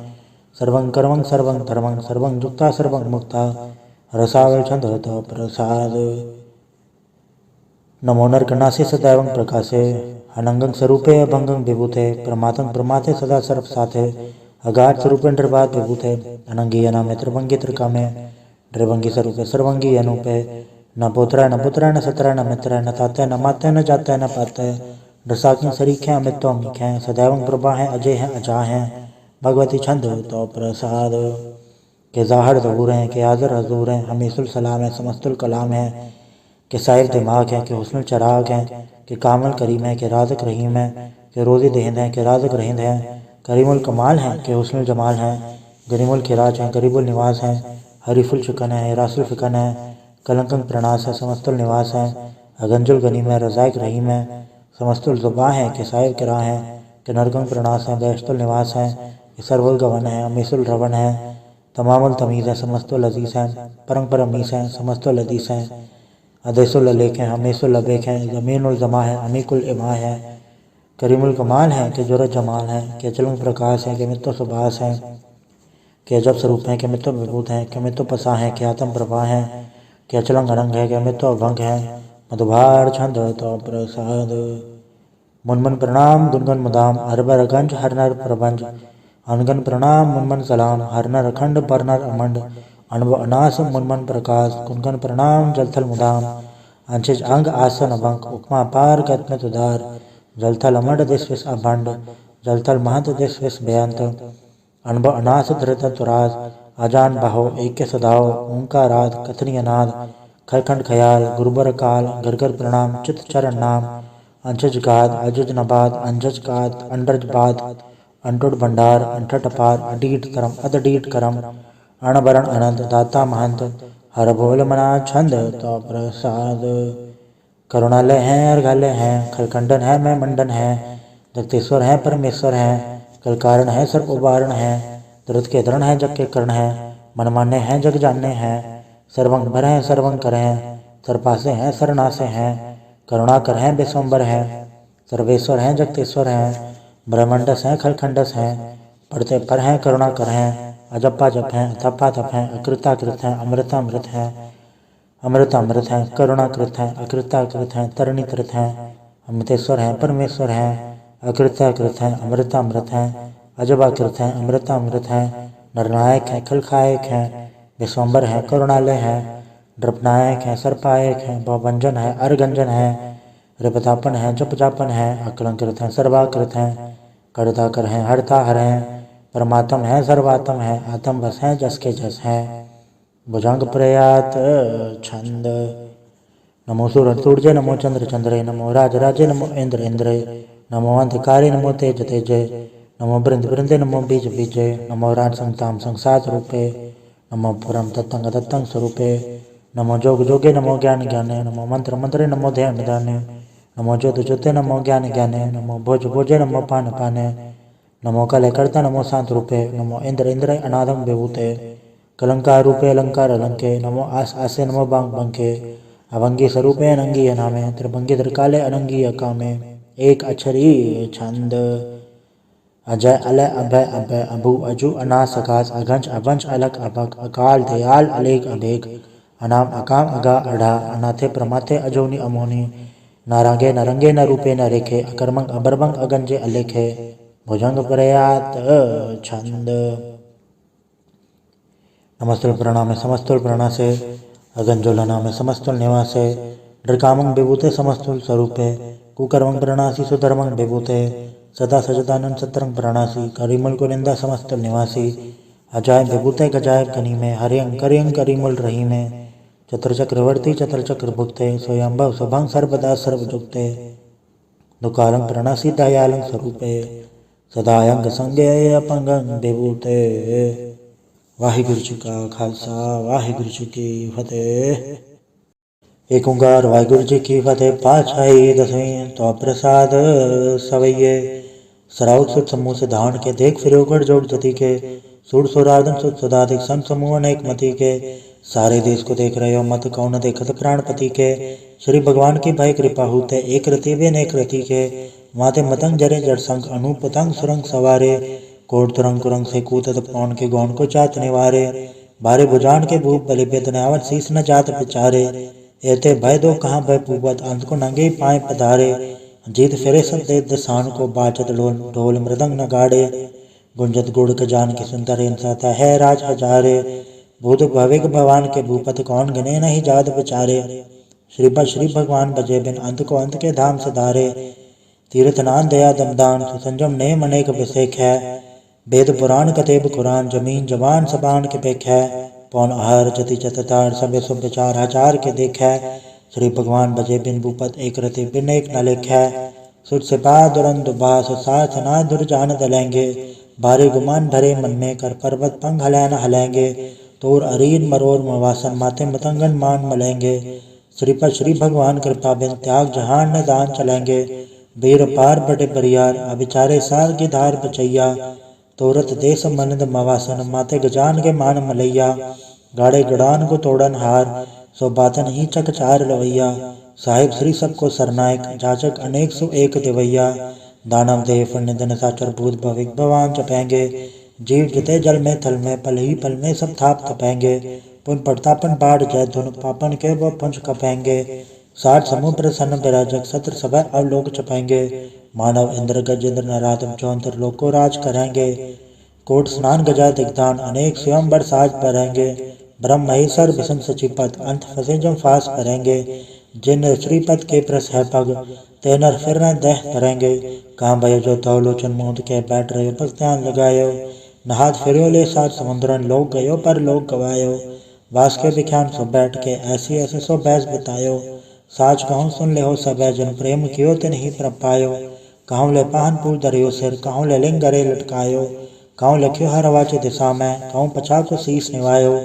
सर्वं कर्मं सर्वं धर्मं सर्वं युक्ता सर्वं मुक्ता। रसावल छंद तो प्रसाद। नमो नरकनासी सदैवं प्रकाशे अनंगं स्वरूपे अभंगं विभूते प्रमातं प्रमाते सदा सर्वसाथे अगाध स्वरूपे निर्बाध विभूते अनंगी अनामे त्रिभंगी त्रिकामे त्रिभंगी स्वरूपे सर्वंगी अनूपे न पुत्र न सत्र न मित्र न ताते न माते न जाते न पाते रसाख्य सरीखे अमितो अमीखे सदैवं प्रभा है अजय है अजा है भगवती छंद तो प्रसाद के ज़ाहिर ज़हूर हैं के हाज़िर हजूर हैं हमीसुल सलाम है समस्तुल कलाम है के साहिर दिमाग है के हुस्नुल चराग हैं के कामल करीम है के राज़िक रहीम है के रोज़ी दहिंद है के राज़िक रहिंद है करीमुल कमाल है के हुस्नुल जमाल है गरीमुल खिराज है गरीबुल निवास है हरीफुल शुकन है रासुल फिकन है कलंकंग प्रणास है समस्तुल निवास है अगंजुल गनीम है रज़ाइक रहीम है समस्तुल ज़ुबा है के साहिब किरा है के नरकंग प्रणास है बेशतुल निवास है के सरवुल गवन है अमीसुल रवन है तमामुल तमीज़ है समस्तुल अजीज़ है परंपर अमीस है समस्तुल अदीस है अदेसुल अलेख है हमेसुल अबेक है ज़मीनुल ज़मा है अमीकुल इमा है करीमुल कमाल है के जुरत जमाल है के चलंग प्रकाश है के मित्तो सुबास है के अजब स्वरूप है के मित्तो विभूत है के मित्तो पसा है के आत्म प्रभा है के अचलंग अनंग है के मित्तो अभंग है मधुभार छंद तो प्रसाद मुनमन प्रणाम गुनगन मुदाम हरबर गंज हर नर प्रबंज अनगन प्रणाम मुनमन सलाम हर नर अखंड पर नर अमंड अणव अनास मुनमन प्रकाश गुनगन प्रणाम जलथल मुदाम अंशिज अंग आसन अभंग उपमा पार गत उदार जलथल अमंड दिस विस अभंड जलथल महंत दिस विस बेअंत अणव अनास धृत तुराज अजान बहो एक सदाओ ओंकाराद कथनी अनाद खरखंड खयाल गुरुबर काल गरगर प्रणाम चित चरण नाम अंशज गाद अजज नबाद अंजज गाद अंडज बाद अंटुड भंडार अंठट अपार अडीट करम अदडीट करम अणबरण अनंत दाता महंत हर भोल मना छंद तो प्रसाद करुणालय है अर्घालय है खलखंडन है मैं मंडन है जगतेश्वर है परमेश्वर है कलकारण है सर्प उबारण है दृत के दृढ़ है जग के कर्ण है मनमान्य है जग जानने हैं सर्वंग भर है सर्वंग कर है सरपासे हैं सरनासे हैं करुणाकर हैं बेसंबर हैं सर्वेश्वर हैं जगतेश्वर हैं ब्रह्मंडस हैं खलखंडस हैं पढ़ते पर हैं करुणाकर हैं अजप्पा जप हैं अथप्पा तप हैं अकृताकृत हैं अमृतामृत हैं अमृतामृत हैं करुणाकृत हैं अकृताकृत हैं तरणीकृत हैं अमृतेश्वर हैं परमेश्वर हैं अकृताकृत हैं अमृतामृत हैं अजबाकृत हैं अमृतामृत हैं नरनायक हैं खलखायक हैं विश्वम्बर हैं करुणालय हैं द्रपनायक हैं सर्पायक हैं भवभंजन है अर्गंजन है रिपतापन है जपजापन है अकलंकृत हैं सर्वाकृत हैं कर्ताकर हैं हरता हर हैं परमात्म है सर्वात्म है आत्म बस हैं जस के जस हैं भुजंग प्रयात छंद नमो सूर्य नमो चंद्र चंद्रे नमो राजराजे नमो इंद्र इंद्रे नमो अंधकारे नमो तेज तेजे नमो बृंद बृंदे नमो बीज बीजे नमो राज संताम संसार रूपे नमो पुरम तत्तंग तत्तंग स्वरूपे नमो जोग जोगे नमो ज्ञान ज्ञाने नमो मंत्र मंत्रे नमो ध्यान ध्याने नमो ज्योत ज्योते नमो ज्ञान ज्ञाने नमो भोज भोजे नमो पान पाने नमो कले कर्ता नमो शांत रूपे नमो इंद्र इंद्र अनादम विभूते कलंकार रूपे अलंकार अलंके नमो आस आसे नमो बांग बंके अभंगी स्वरूपे अनंगी अनामे त्रिभंगी त्रिकाले अनंगी अकामे एक अक्षरी छंद अजय अलय अभय अभय अभु अजु अनास अकाश अघंच अभंच अलक अभक अकाल दयाल अलेख अभेक अनाम अकाम अगा अढ़ा अनाथे प्रमाथे अजोनी अमोनी नारागे नरंगे न रूपे न रेखे अकर्मंग अबरबंग अगंजे अलेखे भुजंग प्रयात छंद नमस्तुल प्रणाम समस्तुल प्रणा से अगंजोल नाम समस्तुल निवासे ड्रकामंग विभूते समस्तुल स्वरूपे कुकर्मंग प्रणासी सुधर्मंग विभूते सदा सजदानंद सतरंग प्रणासी करीमुल कुनिंदा समस्तुल निवासी अजायब विभूते गजायब गनी में हरियंग करियंग करीमुल रही में चतर चक्रवर्ती चतर चक्र भुक्ते स्वयंभव स्वभंग सर्वदा सर्वजुक्ते दुकालंग प्रणासी दयालंग स्वरूपे सदायंग संगे अपंगंग विभूते। वाहिगुरु जी का खालसा वाहिगुरु जी की फतेह। एक ओंकार वाहिगुरु जी की फतेह। पातशाही दसवीं तो प्रसाद सवैये सराउत सुत समूह से धारण के देख फिर गढ़ जोड़ जति के सुर सुरादन सुत सदाधिक संत समूह अनेक मति के सारे देश को देख रहे हो मत कौन देखत प्राणपति के श्री भगवान की भय कृपा होते एक रति वे अनेक रति के माते मतंग जरे जड़ संग अनूप पतंग सुरंग सवारे कोट तुरंग कुरंग से कूतत पौन के गौन को चात निवारे बारे भुजान के भूप बलि बेदनावत शीस न जात पिचारे एते भय दो कहाँ भय पूपत, अंत को नंगे पाए पधारे। जीत फिरे सब दे दसान को, बाचत ढोल मृदंग नगाड़े। गुंजत गुड़ के जान की सुंदर इंसाता है राज हजारे। भूत भविक भगवान के भूपत, कौन गिने नहीं जात विचारे। श्रीपद श्री भगवान बजे बिन, अंत को अंत के धाम सिधारे। तीर्थ नान दया दमदान, सुसंजम नेम अनेक विसेख है। वेद पुराण कतेब कुरान, जमीन जवान सबान के पेख है। पौन आहार जति चततार, सबे सुभ विचार हजार के देख है। श्री भगवान बजे बिन भूपत, एक रति बिन एक न लेख है। सुर सिपा दुरन दुबास, साथ ना दुर्जान दलेंगे। भारी गुमान भरे मन में, कर पर्वत पंग हलैन हलेंगे। तोर अरीन मरोर मवासन, माथे मतंगन मान मलेंगे। श्रीपद श्री भगवान कृपा बिन, त्याग जहान न दान चलेंगे। वीर पार बड़े बरियार, अभिचारे सार की धार बचैया। तोरत देश मनद मवासन, माथे गजान के मान मलैया। गाड़े गड़ान को तोड़न हार, सो बातन ही चक चार लवैया। साहिब श्री सबको सरनायक, जाचक अनेक सो एक देवैया। दानव देव पुण्य धन साचर, भूत भविक भगवान चपेंगे। जीव जिते जल में थल में, पल ही पल में सब थाप तपेंगे। पुन पड़तापन बाढ़ जय धुन, पापन के वो पुंज कपेंगे। 60 समूह प्रसन्न विराजक, सत्र सभा अवलोक चपेंगे। मानव इंद्र गजेंद्र नराधम, 74 लोक को राज करेंगे। कोट स्नान गजा दिग्दान, अनेक स्वयं बरसाज परेंगे। ब्रह्म महेश्वर विषम सचिपत, अंत फंसे जम फास करेंगे। जिन श्रीपद के प्रस है पग, ते नर फिर न दह करेंगे। कहाँ भयो जो तव लोचन मूंद के, बैठ रहे बस ध्यान लगायो। नहात फिरो ले सात समुद्रन, लोग गयो पर लोग गवायो। वास के विख्यान सो बैठ के, ऐसी ऐसे सो बैस बतायो। साच कहूँ सुन ले हो सब, जिन प्रेम कियो तिन ही प्रपायो। कहूँ ले पाहन पूज दरियो सिर, कहूँ ले लिंग गरे लटकायो। कहूँ लख्यो हर वाचे दिशा में, कहूँ पछा को शीस निवायो।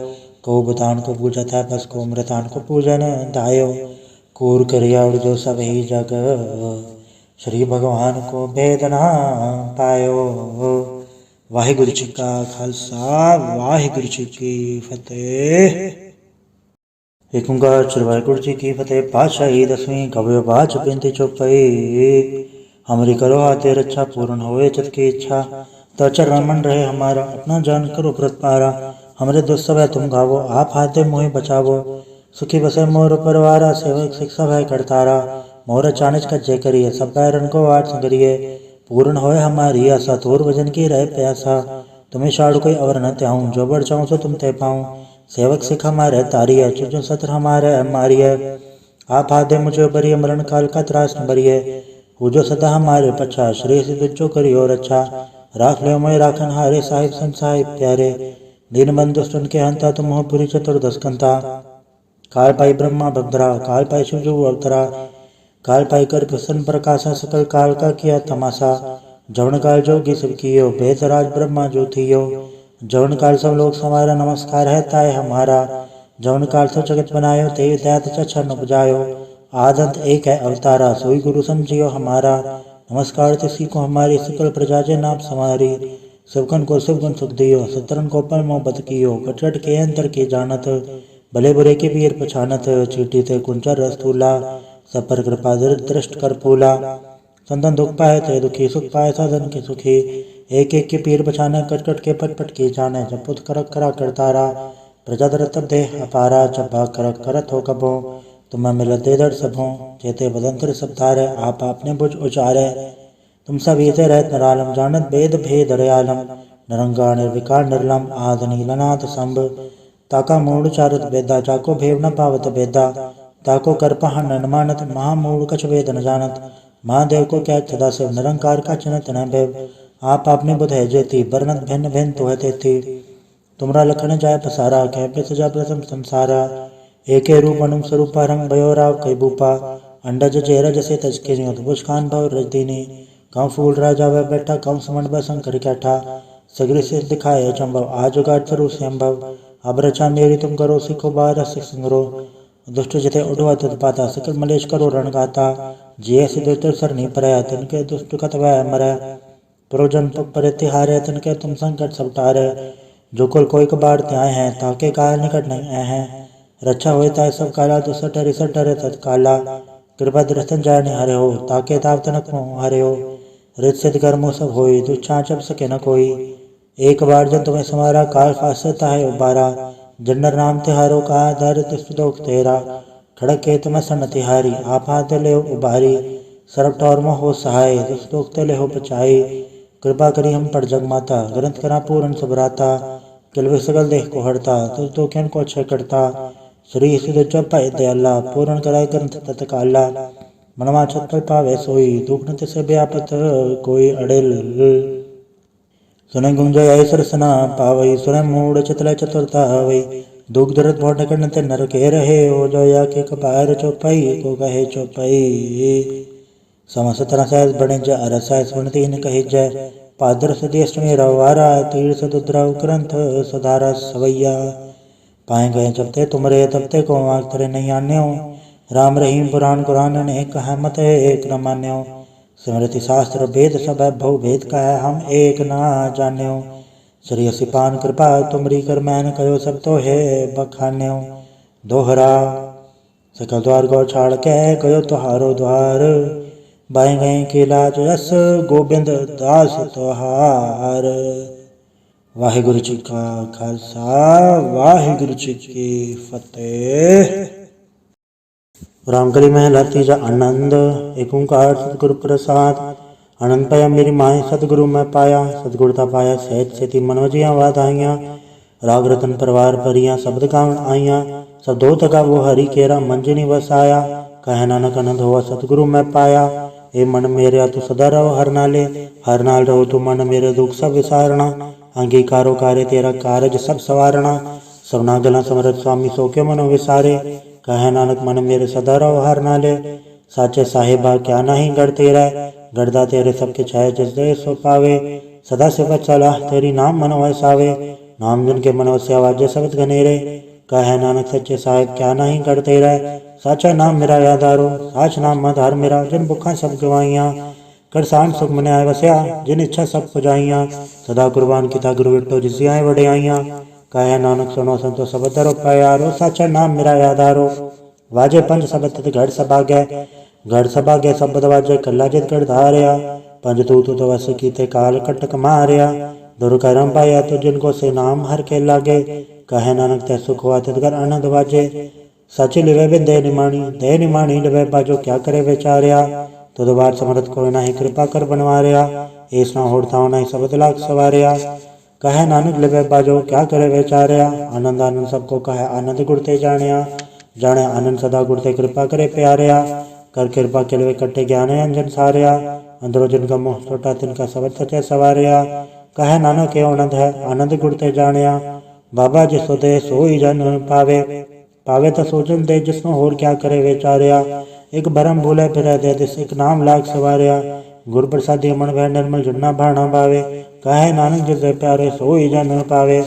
को बुतान को पूजत है बस को, मृतान को पूजन दायो। कूर करिया उड़ जो सब ही जग, श्री भगवान को भेद ना पायो। वाहिगुरु जी का खालसा, वाहिगुरु जी की फतेह। एक ओंकार श्री वाहिगुरु जी की फतेह। पातशाही दसवीं कव्य बाच बिनती चौपाई। हमारी करो हाथे रक्षा, पूर्ण होए चित की इच्छा। तो चरण मन रहे हमारा, अपना जान करो व्रत पारा। हमरे दुष्ट सब है तुम गावो, आप हाथे मोहि बचावो। सुखी बसे मोर परिवारा, सेवक शिक्षा भय करतारा। मोर चानिच का जय करिए, सब बैरन को वाट संगरिए। पूर्ण होए हमारी आशा, तोर भजन की रहे प्यासा। तुम्हें शाड़ कोई अवर न त्याऊं, जो बढ़ चाहूँ सो तुम ते पाऊँ। सेवक सिख हमारे तारिय, चुजो सत्र हमारे मारिय। आप हाथे मुझे बरिय, मरण काल का त्रास न बरिय। हो जो सदा हमारे पछा, श्री सिद्धो करियो रक्षा। राख ले मोय राखन हारे, साहिब संत साहिब प्यारे। दीन बंधु सुन के हंता, तुम हो पुरी चतुर्दश कंता। काल पाई ब्रह्मा भद्रा, काल पाई शिव जो अवतरा। काल पाई कर प्रसन्न प्रकाशा, सकल काल का किया तमाशा। जवन काल जोगी सब कियो, भेद राज ब्रह्मा जो थियो। जवन काल सब लोग समारा, नमस्कार है ताय हमारा। जवन काल सब जगत बनायो, ते दैत चक्षर न बुझायो। आदंत एक है अवतारा, सोई गुरु समझियो हमारा। नमस्कार तिसी को हमारी, सकल प्रजा जे नाम समारी। सबकन को सब गुण सुख दियो, सतरन को पर मोह बद कियो। कटकट के अंतर के जानत, भले बुरे के पीर पछानत। चीटी ते कुंचर रस तूला, सब पर कृपा दृष्ट कर फूला। संतन दुख पाए ते दुखी, सुख पाए साधन के सुखी। एक एक के पीर बछाने, कटकट के पट पट के जाने। जब पुत करक करा करतारा, प्रजा दरत देह अपारा। जब भाग करक करत हो कबो, तुम्हें मिलत दे दर सबों। जेते बदंतर सब तारे, आप आपने बुझ उचारे। तुम सब इसे रहत नरालम, जानत वेद भेद रयालम। निरंकार निर्विकार निर्लम, आद नीलनाथ संभ। ताका मूढ़ चारत वेदा, जाको भेव न पावत वेदा। ताको कर पहन न मानत, महामूढ़ कछ वेद न जानत। महादेव को क्या सदा शिव, निरंकार का चिन्हत न भैव। आप आपने बुध है जेती, वर्णत भिन्न भिन्न तो है तेती। तुमरा लखन जाय पसारा, कह पे सजा प्रथम संसारा। एके रूप अनुम स्वरूपा, रंग भयो राव कई भूपा। अंडज जेरज से तज के न्योत, बुझखान भव रजदीनी। कौ फूल राजा वह बैठा, कौ समन व शंकर कैठा। सगरी से दिखाए चंभव, आज उगाट स्वरूप संभव। अब रचा मेरी तुम करो, सिखो बार सिख संग्रो। दुष्ट जिते उठवा तद पाता, सकल मलेश करो रण गाता। जिये सिद्धोत्तर सरनी परया, तिनके दुष्ट कत वह मरै। प्रोजन पर तिहारे, तिनके तुम संकट सब टारे। जो कुल कोई कबार त्याय हैं, ताके काल निकट नहीं आए हैं। रक्षा होए ताय सब काला, दुसठ टरे तत्काला। कृपा दृष्टन जाय निहारे हो, ताके ताव तनक हरे हो। रित सिद्ध कर्मो सब होई, दुच्छाचप सके न कोई। एक बार जब तुम्हें समारा, काल फासता है उबारा। जन्नर नाम तिहारो, कहा दर दुष्ट दोख तेरा। खड़क केत में सन तिहारी, आप हाथ ले उबारी, सरब टौर में हो सहाय, दुख दुख ते ले हो बचाई। कृपा करी हम पर जग माता, ग्रंथ करा पूरन सबराता, किलवे सगल देह को हरता, तुझ तो किन को अच्छे करता। श्री सिद्ध जप पाए दयाला, पूरन कराए ग्रंथ तत्काला। मनवा छत पर पावे सोई, दुख न तिसे व्यापत कोई अड़ेल। सुने गुंजय ऐसर सना पावई, सुने मूड चितले चतुरता हवई। दुख दर्द बहुत निकट ते नर के रहे, हो जो या के कपार चौपाई को कहे चौपाई। समस तरह सहज बने ज अरसा, सुनती न कही जय। पादर सदी अष्टमी रवारा, तीर सदुद्रा ग्रंथ सदारा सवैया। पाए गए जबते तुमरे तबते को आँख तरे नहीं आन्यो, राम रहीम पुराण कुरान ने कहा मत एक न मान्यो। स्मृति शास्त्र वेद सब भव भेद का है, हम एक ना जान्यो। श्री सिपान कृपा तुमरी कर मैन कहो, सब तो है बखान्यो। दोहरा सकल द्वार गौ छाड़ के कहो तुहारो द्वार, बाएं गए के लाज यस गोबिंद दास तुहार। वाहिगुरु जी का खालसा, वाहिगुरु जी की फतेह। रामकली महला तीजा आनंद। एक ओंकार सतगुरु प्रसाद। आनंद पाया मेरी माए सतगुरु मैं पाया, सतगुरता पाया सहज सेती मनोजियाँ वाधाइयाँ। राग रतन परवार परियाँ शब्द गावन आइयाँ, सब दो तका वो हरि केरा मंजनी वसाया। कहे नानक आनंद हुआ सतगुरु मैं पाया, ए मन मेरे तू सदा रहो हर नाले। हर नाल रहो तू मन मेरे दुख सब विसारणा, अंगीकारो कार्य तेरा कारज सब सवारणा। सबना गला समरथ स्वामी सो के मनो विसारे, कहे नानक मन मेरे सदा रहो हर नाले। साचे साहिबा क्या नहीं गढ़ तेरा, गढ़दा तेरे सबके छाए जिस दे सो पावे। सदा से चला तेरी नाम मनो वसावे, नाम जिनके मनो से आवाजे शब्द घनेरे। कहे नानक सच्चे साहिब क्या नहीं गढ़ तेरा, साचा नाम मेरा यादारो, साच नाम आधार मेरा। जिन भुखा सब गवाइयाँ, कर सान सुख मन आए वसया, जिन इच्छा सब पुजाइयाँ। सदा कुर्बान किता गुरु विटो जिसी आए वड्याइयाँ। कहे नानक सुनो संतो सब दरो प्यारो, साचा नाम मेरा यादारो। वाजे पंज सबद तित घड़ सभागे, घड़ सभागे सबद वाजे कला जित गढ़ धारया। पंज तूत तो वस कीते काल कटक मारया, दुर करम पाया तो जिनको से नाम हर के लागे। कहे नानक तै सुख हुआ तित घर आनंद वाजे, सच लिवे बिन दे निमाणी लिवे बाजो क्या करे विचार्या। तुद बार समरथ कोई नाही कृपा कर बनवार्या, ऐस ना होड़ता नहीं सबद लाख सवार्या। कहे नानक लिवे बाजो क्या करे विचार्या, आनंद आनंद सबको कहे आनंद गुड़ते जानिया। जाने आनंद सदा गुड़ते कृपा करे प्यारया, कर कृपा के लिए कट्टे ज्ञान अंजन सारया। अंदरो जिनका मोह छोटा तिनका सबद सचे सवारया, कहे नानक के आनंद है आनंद गुड़ते जानिया। बाबा जिसो दे सोई जन पावे, पावे तो सोजन दे जिसनो होर क्या करे विचार्या। एक बरम भूले फिर दे दिस एक नाम लाग सवारया, गुर प्रसादी अमन वह निर्मल जुन्ना भाणा भावे। कहे नानक जिसे प्यारे सोई जन पावे,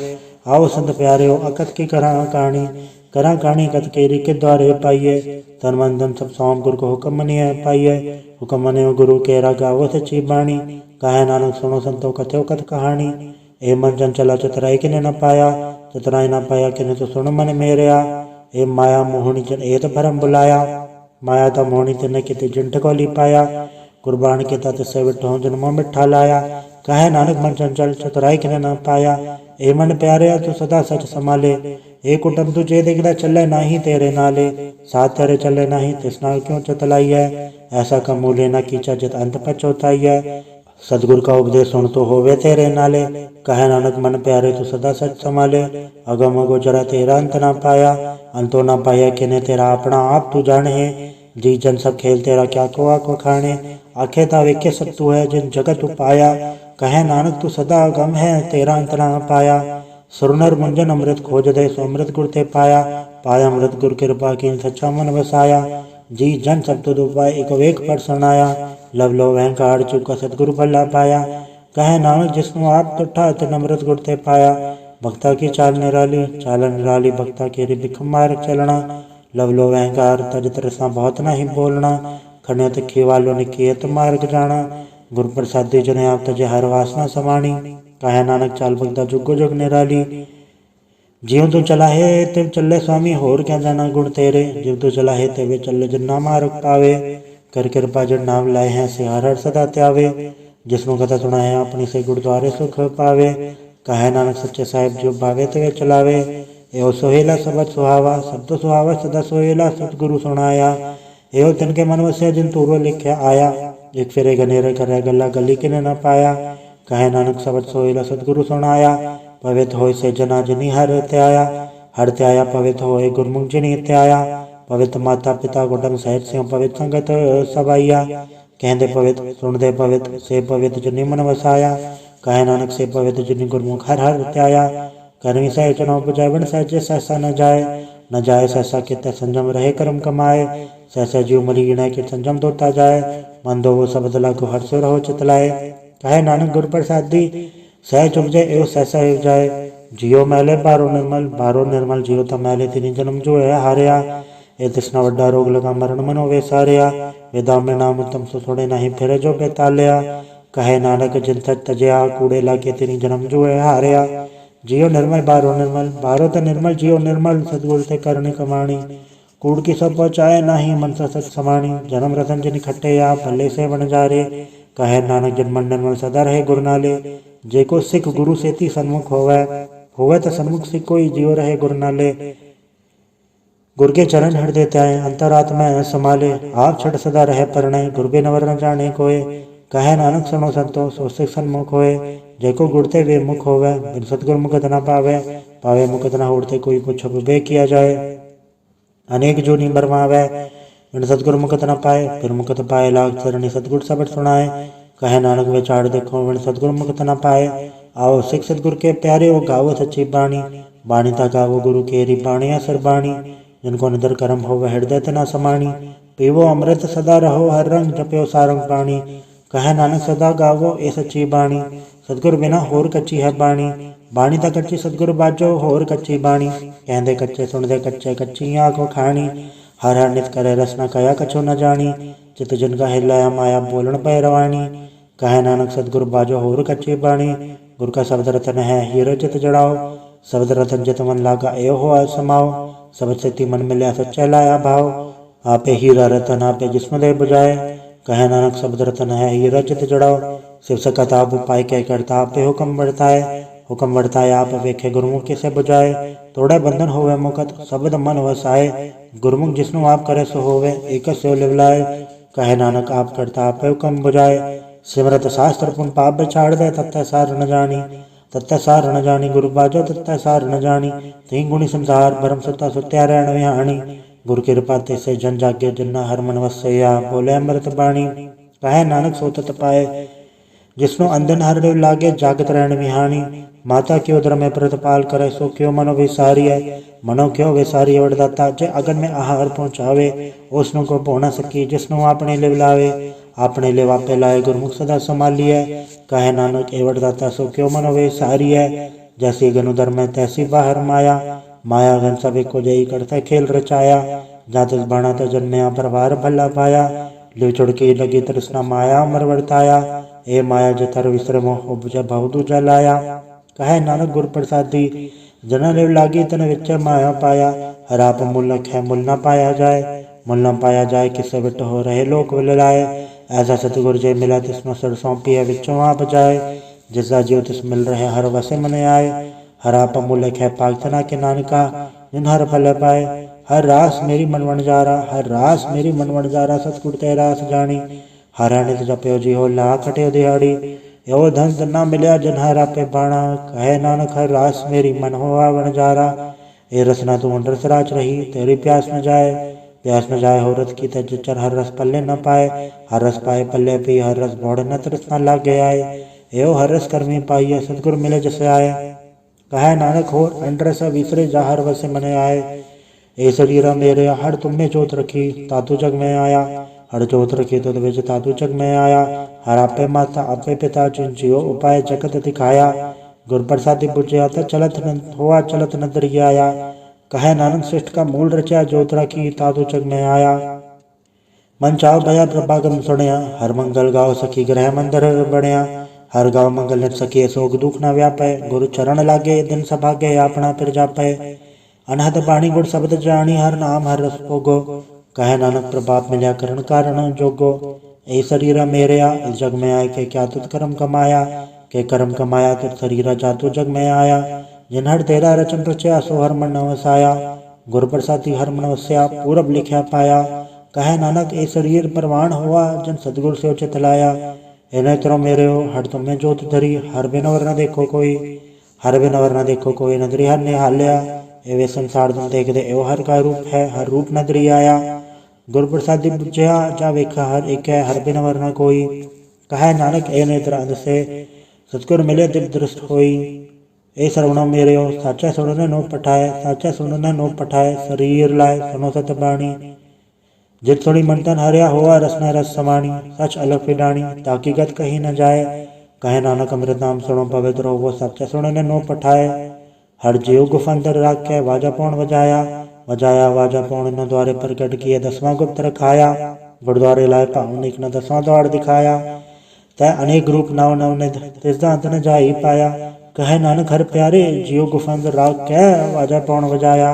आओ संत प्यारे हो अकत की करा कहानी कत केरी के द्वारे पाइये। तन मन धन सब सौंप गुरु को हुक्म मनिए पाइये, हुक्म मने गुरु के गावो सच्ची बाणी। कहे नानक सुनो संतो कथो कथ कहानी, ए मन जन चला चतुराई किने न पाया, चतुराई न पाया किने तो सुन मन मेरया। ए माया मोहनी जन ए तो भरम बुलाया, माया तो मोहनी तिने किते जिंठ को ली पाया। कुर्बान के तत् से विठो जन्मों मिठा लाया, कहे नानक मन चंचल चतुराई किने न पाया। ए मन प्यारे तू सदा सच संभाले, ए कुटुंब तुझे देखदा चले नाही तेरे नाले। साथ तेरे चले नाही तिसना क्यों चतलाई है, ऐसा कमूले न कीचा जित अंत पछोताई है। सतगुर का उपदेश सुन तो होवे तेरे नाले, कहे नानक मन प्यारे तू सदा सच संभाले। अगम गोचरा तेरा अंत ना पाया, अंतो ना पाया किने तेरा अपना आप तू जाने है। जी जन सब खेल तेरा क्या को आको खाने, आखे तावे के सब तू है जिन जगत उपाया। कहे नानक तू सदा गम है तेरा अंत ना पाया, सुरनर मुंजन अमृत खोज दे सो अमृत गुर ते पाया। पाया अमृत गुर कृपा की सच्चा मन बसाया, जी जन सब तुद उपाय एक वेक पर सुनाया। लव लो अहंकार चुका सतगुरु भला पाया, कहे नानक जिसनु आप तुठा तिन अमृत गुर ते पाया। भक्ता की चाल निराली भक्ता के बिख मार्ग चलना। लव लो अहंकार तज तरसा बहुत नहीं बोलना, खने तिखी वालों ने किए तो मार्ग जाना। गुरु प्रसादी जन आप तजे हर वासना समाणी, कहे नानक चाल भगता जुगो जुग निराली। जियो तू चला है तिव चले स्वामी होर क्या जाना गुण तेरे, जिव तू चला है तिव चले जिन्ना मार्ग पावे। कर कृपा जन नाम लाए हैं से हर हर सदा त्यावे, जिसनु कथा सुना है अपनी से गुरुद्वारे सुख पावे। कहे नानक सच्चे साहिब जो भावे तिवे चलावे, एहो सोहेला सबद सुहावा, शब्द सुहावा सदा सोहेला, सतगुरु सुनाया। एहो तिनके मन वसिया जिन तूरो लिखिया आया, एक फिरे गनेरे करे गला गली किने न पाया। कहे नानक सबद सोहेला सतगुरु सुनाया, पवित्र होय से जना जिनी हर त्याया। हर त्याया पवित्र होए गुरमुख जिनी त्याया, पवित्र माता पिता गुडम सहित सिंह पवित्र संगत सवाइया। कहते पवित्र सुनते पवित्र से पवित्र जिनी मन वसाया, कहे नानक से पवित्र जिनी गुरमुख हर हर त्याया। करमी सह चुनाव बुझाए बन सहजे सहसा न जाए सहसा कित संजम रहे कर्म कमाए। सहसा जीव मरी गिना के संजम धोता जाए, मन दो वो शब्द लागो हर सो रहो चितलाए। कहे नानक गुर प्रसादी सह चुप जाए एवं सहसा हो जाए। जियो मैले बारो निर्मल जियो त मैले तिनी जन्म जो है हारिया। ए तृष्णा वड्डा रोग लगा मरण मनो वे सारिया, वेदा में नाम तम सो छोड़े नहीं फिर जो बेतालिया। कहे नानक जिन तज तजया कूड़े लागे तिनी जन्म जो है हारिया। जियो निर्मल बारो त निर्मल जियो निर्मल, सतगुरु ते करनी कमाणी। कूड़ की सब पहुँचाए नाही मन सा सच समाणी, जन्म रतन जिन खट्टे या भले से बन जा रे। कहे नानक जिन मन निर्मल सदा रहे गुरु नाले, जेको सिख गुरु सेती सन्मुख होवे त सन्मुख सिख कोई जियो रहे गुरु नाले। गुर के चरण हृदय त्याय अंतरात्मा समाले, आप छठ सदा रहे परणे गुर बिन वर न जाने कोय। कहे नानक सुनो संतो सो सिख सन्मुख होए, जेको गुड़ते वे मुख होवे बिन सतगुर मुकत न पावे मुकत न होड़ते कोई पुछ बे किया जाए। अनेक जोनी बरमावे बिन सतगुर मुकत न पाए, फिर मुकत पाए लाग चरणी सतगुर सबट सुनाए। कहे नानक विचार देखो बिन सतगुर मुकत न पाए, आओ सिख सतगुर के प्यारे वो गावो सच्ची बाणी। बाणी ता गावो गुरु केरी बाणी असर बाणी, जिनको निदर कर्म हो वह हृदय तना समाणी। पीवो अमृत सदा रहो हर रंग जप्यो सारंग पाणी, कहे नानक सदा गावो ए सच्ची बाणी। सतगुर बिना होर कच्ची है बाणी, बाणी ता कच्ची सतगुर बाजो होर कच्ची बाणी। कहते कच्चे सुनते कच्चे कच्ची आँखों खाणी, हर हर नित करे रस न कया कछो न जानी। चित जिनका हिलाया माया बोलन पै रवाणी, कहे नानक सतगुर बाजो होर कच्ची बाणी। गुर का शब्द रतन है हीरो चित जड़ाओ, शब्द रतन जित मन लागा ए हो समाओ। शब्द से मन मिलया सच्चा लाया भाव, आपे हीरा रतन आपे जिस्म दे बुझाए। कहे नानक शब्द रतन है हीरा चित जड़ाओ, शिव सकत आप उपाय कह करता आपे हुक्म बढ़ता है आप वेखे गुरुमुख किसे बुझाए। तोड़े बंधन होवे मुकत शब्द मन वसाए, गुरुमुख जिसनु आप करे सो होवे एक से लिवलाए। कहे नानक आप करता आपे हुक्म बुझाए, सिमरत शास्त्र पुन पाप बिछाड़ दे तत्त सार न जानी। गुरु बाजो तत्त सार न जानी, तीन गुणी संसार भरम सत्ता सुत्या रहन विहानी। गुरु कृपा ते से जन जागे जन्ना हर मन वसैया, बोले अमृत बाणी। कहे नानक सो तत पाए जिसनो अंधन हर लागे जागत रहन विहानी। माता क्यों उदर में प्रतिपाल करे सो क्यों मनो विसारी है, मनो क्यों विसारी वरदाता जे अगन में आहार पहुँचावे। उसनु को पहुना सकी जिसनु आपने लिवलावे, आपने ले वापे लाए गुरमुख सदा संभालिए। कहे नानक ए वरदाता सो क्यों मनो विसारी है, जैसी गन उदर में तैसी बाहर माया। माया घन सब को जई करते खेल रचाया, जात बाणा तो जन्मया प्रभार भला पाया। लिव चुड़की लगी तृष्णा माया अमर वर्ताया, ए माया जथर विश्रमो उपज बहु जलाया। कहे नानक गुर प्रसादी जना लिव लागी तन विच माया पाया। हर आप मूल है मूल न पाया जाए, किसे बिट हो रहे लोक विलाए। ऐसा सतगुर जय मिला तिस्म सर सौंपी है विचों आप जाए, जिसका जीव तिस मिल रहे हर वसे मन आए। हर आप मूल है पाग तना के नानका, जिन हर फल पाए। हर रास मेरी मन बन जा रहा सतगुर ते रास जानी। हर नित जपयो जी हो ला खटियो दिहाड़ी, यो धन ना मिलया जन हर आपे बाणा। कहे नानक हर रास मेरी मन हो बन जा रहा, ए रसना तू रस राच रही तेरी प्यास न जाए हो रत की तज चर हर रस पल्ले न पाए। हर रस पाए पल्ले पी हर रस भोड़ न तृष्णा लागे आए, एओ हर रस कर्मी पाइए सतगुर मिले जैसे आए। कहे नानक हो अंडरस विसरे जा हर वसे मने आए। ए शरीरा मेरे हर तुमने जोत रखी तातु जग में आया, हर जोत रखी तो विज तातु जग में आया। हर आपे माता आपे पिता जियो उपाय जगत दिखाया, गुर प्रसादी बुझया तो चलत न दरियाया। कहे नानक श्रेष्ठ का मूल रचा जोत रखी तातु जग में आया। मन चाव भया प्रभागम सुनया, हर मंगल गाँव सखी ग्रह मंदिर बनया। हर गाँव मंगल नित सखी सोग दुख न व्यापै, गुरु चरण लागे दिन सभागे अपना फिर जापै। अनहद बाणी गुड़ शब्द जानी हर नाम हर रस भोगो, कहे नानक प्रभात मिल्या करण कारण जोगो। ए शरीरा मेरेया इस जग में आए के क्या तुत कर्म कमाया, के कर्म कमाया तुत शरीरा जातु जग में आया। जिन हर तेरा रचन रचया सो हर मन न वसाया। गुर प्रसादी हर मन वस्या पूरब लिखया पाया। कहे नानक ए शरीर परवान हुआ जन सतगुर से उचित लाया। इन्हें तरो मेरे हो हर तुम्हें जोत धरी हर बिन वर न देखो कोई। हर बिन वर न देखो कोई नदरी हर ने हाल्या। एवे संसार तुम देख दे एवं हर का रूप है हर रूप नदरी आया। गुर प्रसादी बुझया जा वेखा हर एक है हर बिन वर न कोई। कहे नानक ए नेत्र अंध से सतगुर मिले दिव्य दृष्ट होई। ए श्रवणो मेरे हो साचा सुनने नो पठाए साचा सुनने नो पठाए शरीर लाए सुनो सत बाणी। जित सुनी मन तन हरिया हुआ रसना रस समाणी। सच अलग पिडाणी ताकि गत कहीं न जाए। कहे नानक अमृत नाम सुनो पवित्र हो वो साचा सुनने नो पठाए। हर जीव गुफ अंदर राख्य वाजा पौन वजाया। वजाया वाजा पौन न द्वारे प्रकट किए 10वां गुप्त रखाया। गुरुद्वारे लाए पावन एक न 10वां द्वार दिखाया। तय अनेक रूप नव नव ने तिसदा अंत न जा ही पाया। कहे नानक हर प्यारे जियो गुफ अंदर राख्य वाजा पौन वजाया।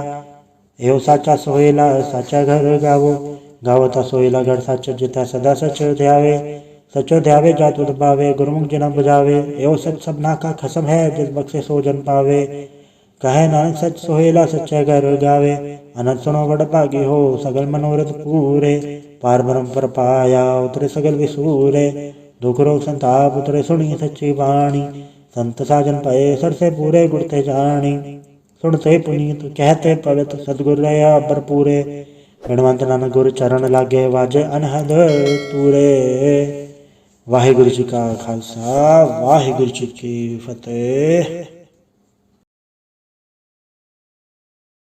एहो साचा सोहेला साचा घर गावो। गावो ता सोहेला घर सच जिता सदा सच ध्यावे। सचो ध्यावे जात उद पावे गुरुमुख जना बुझावे। एहो सच सबना का खसम है जिस बख्शे सो जन पावे। कहे नानक सच सोहेला सच्चा घर गावे। अनंत सुनो बड़ भागी हो सगल मनोरथ पूरे। पार ब्रह्म पर पाया उतरे सगल विसूरे। दुख रोग संताप उतरे सुनी सच्ची वाणी। संत साजन पाए सर से पूरे गुड़ते जानी। सुनते पुनीत कहते पवित्र सतगुर रहा भरपूरे। बिनवंत नानक गुर चरण लागे वाजे अनहद तूरे। वाहिगुरु जी का खालसा वाहिगुरु जी की फतेह।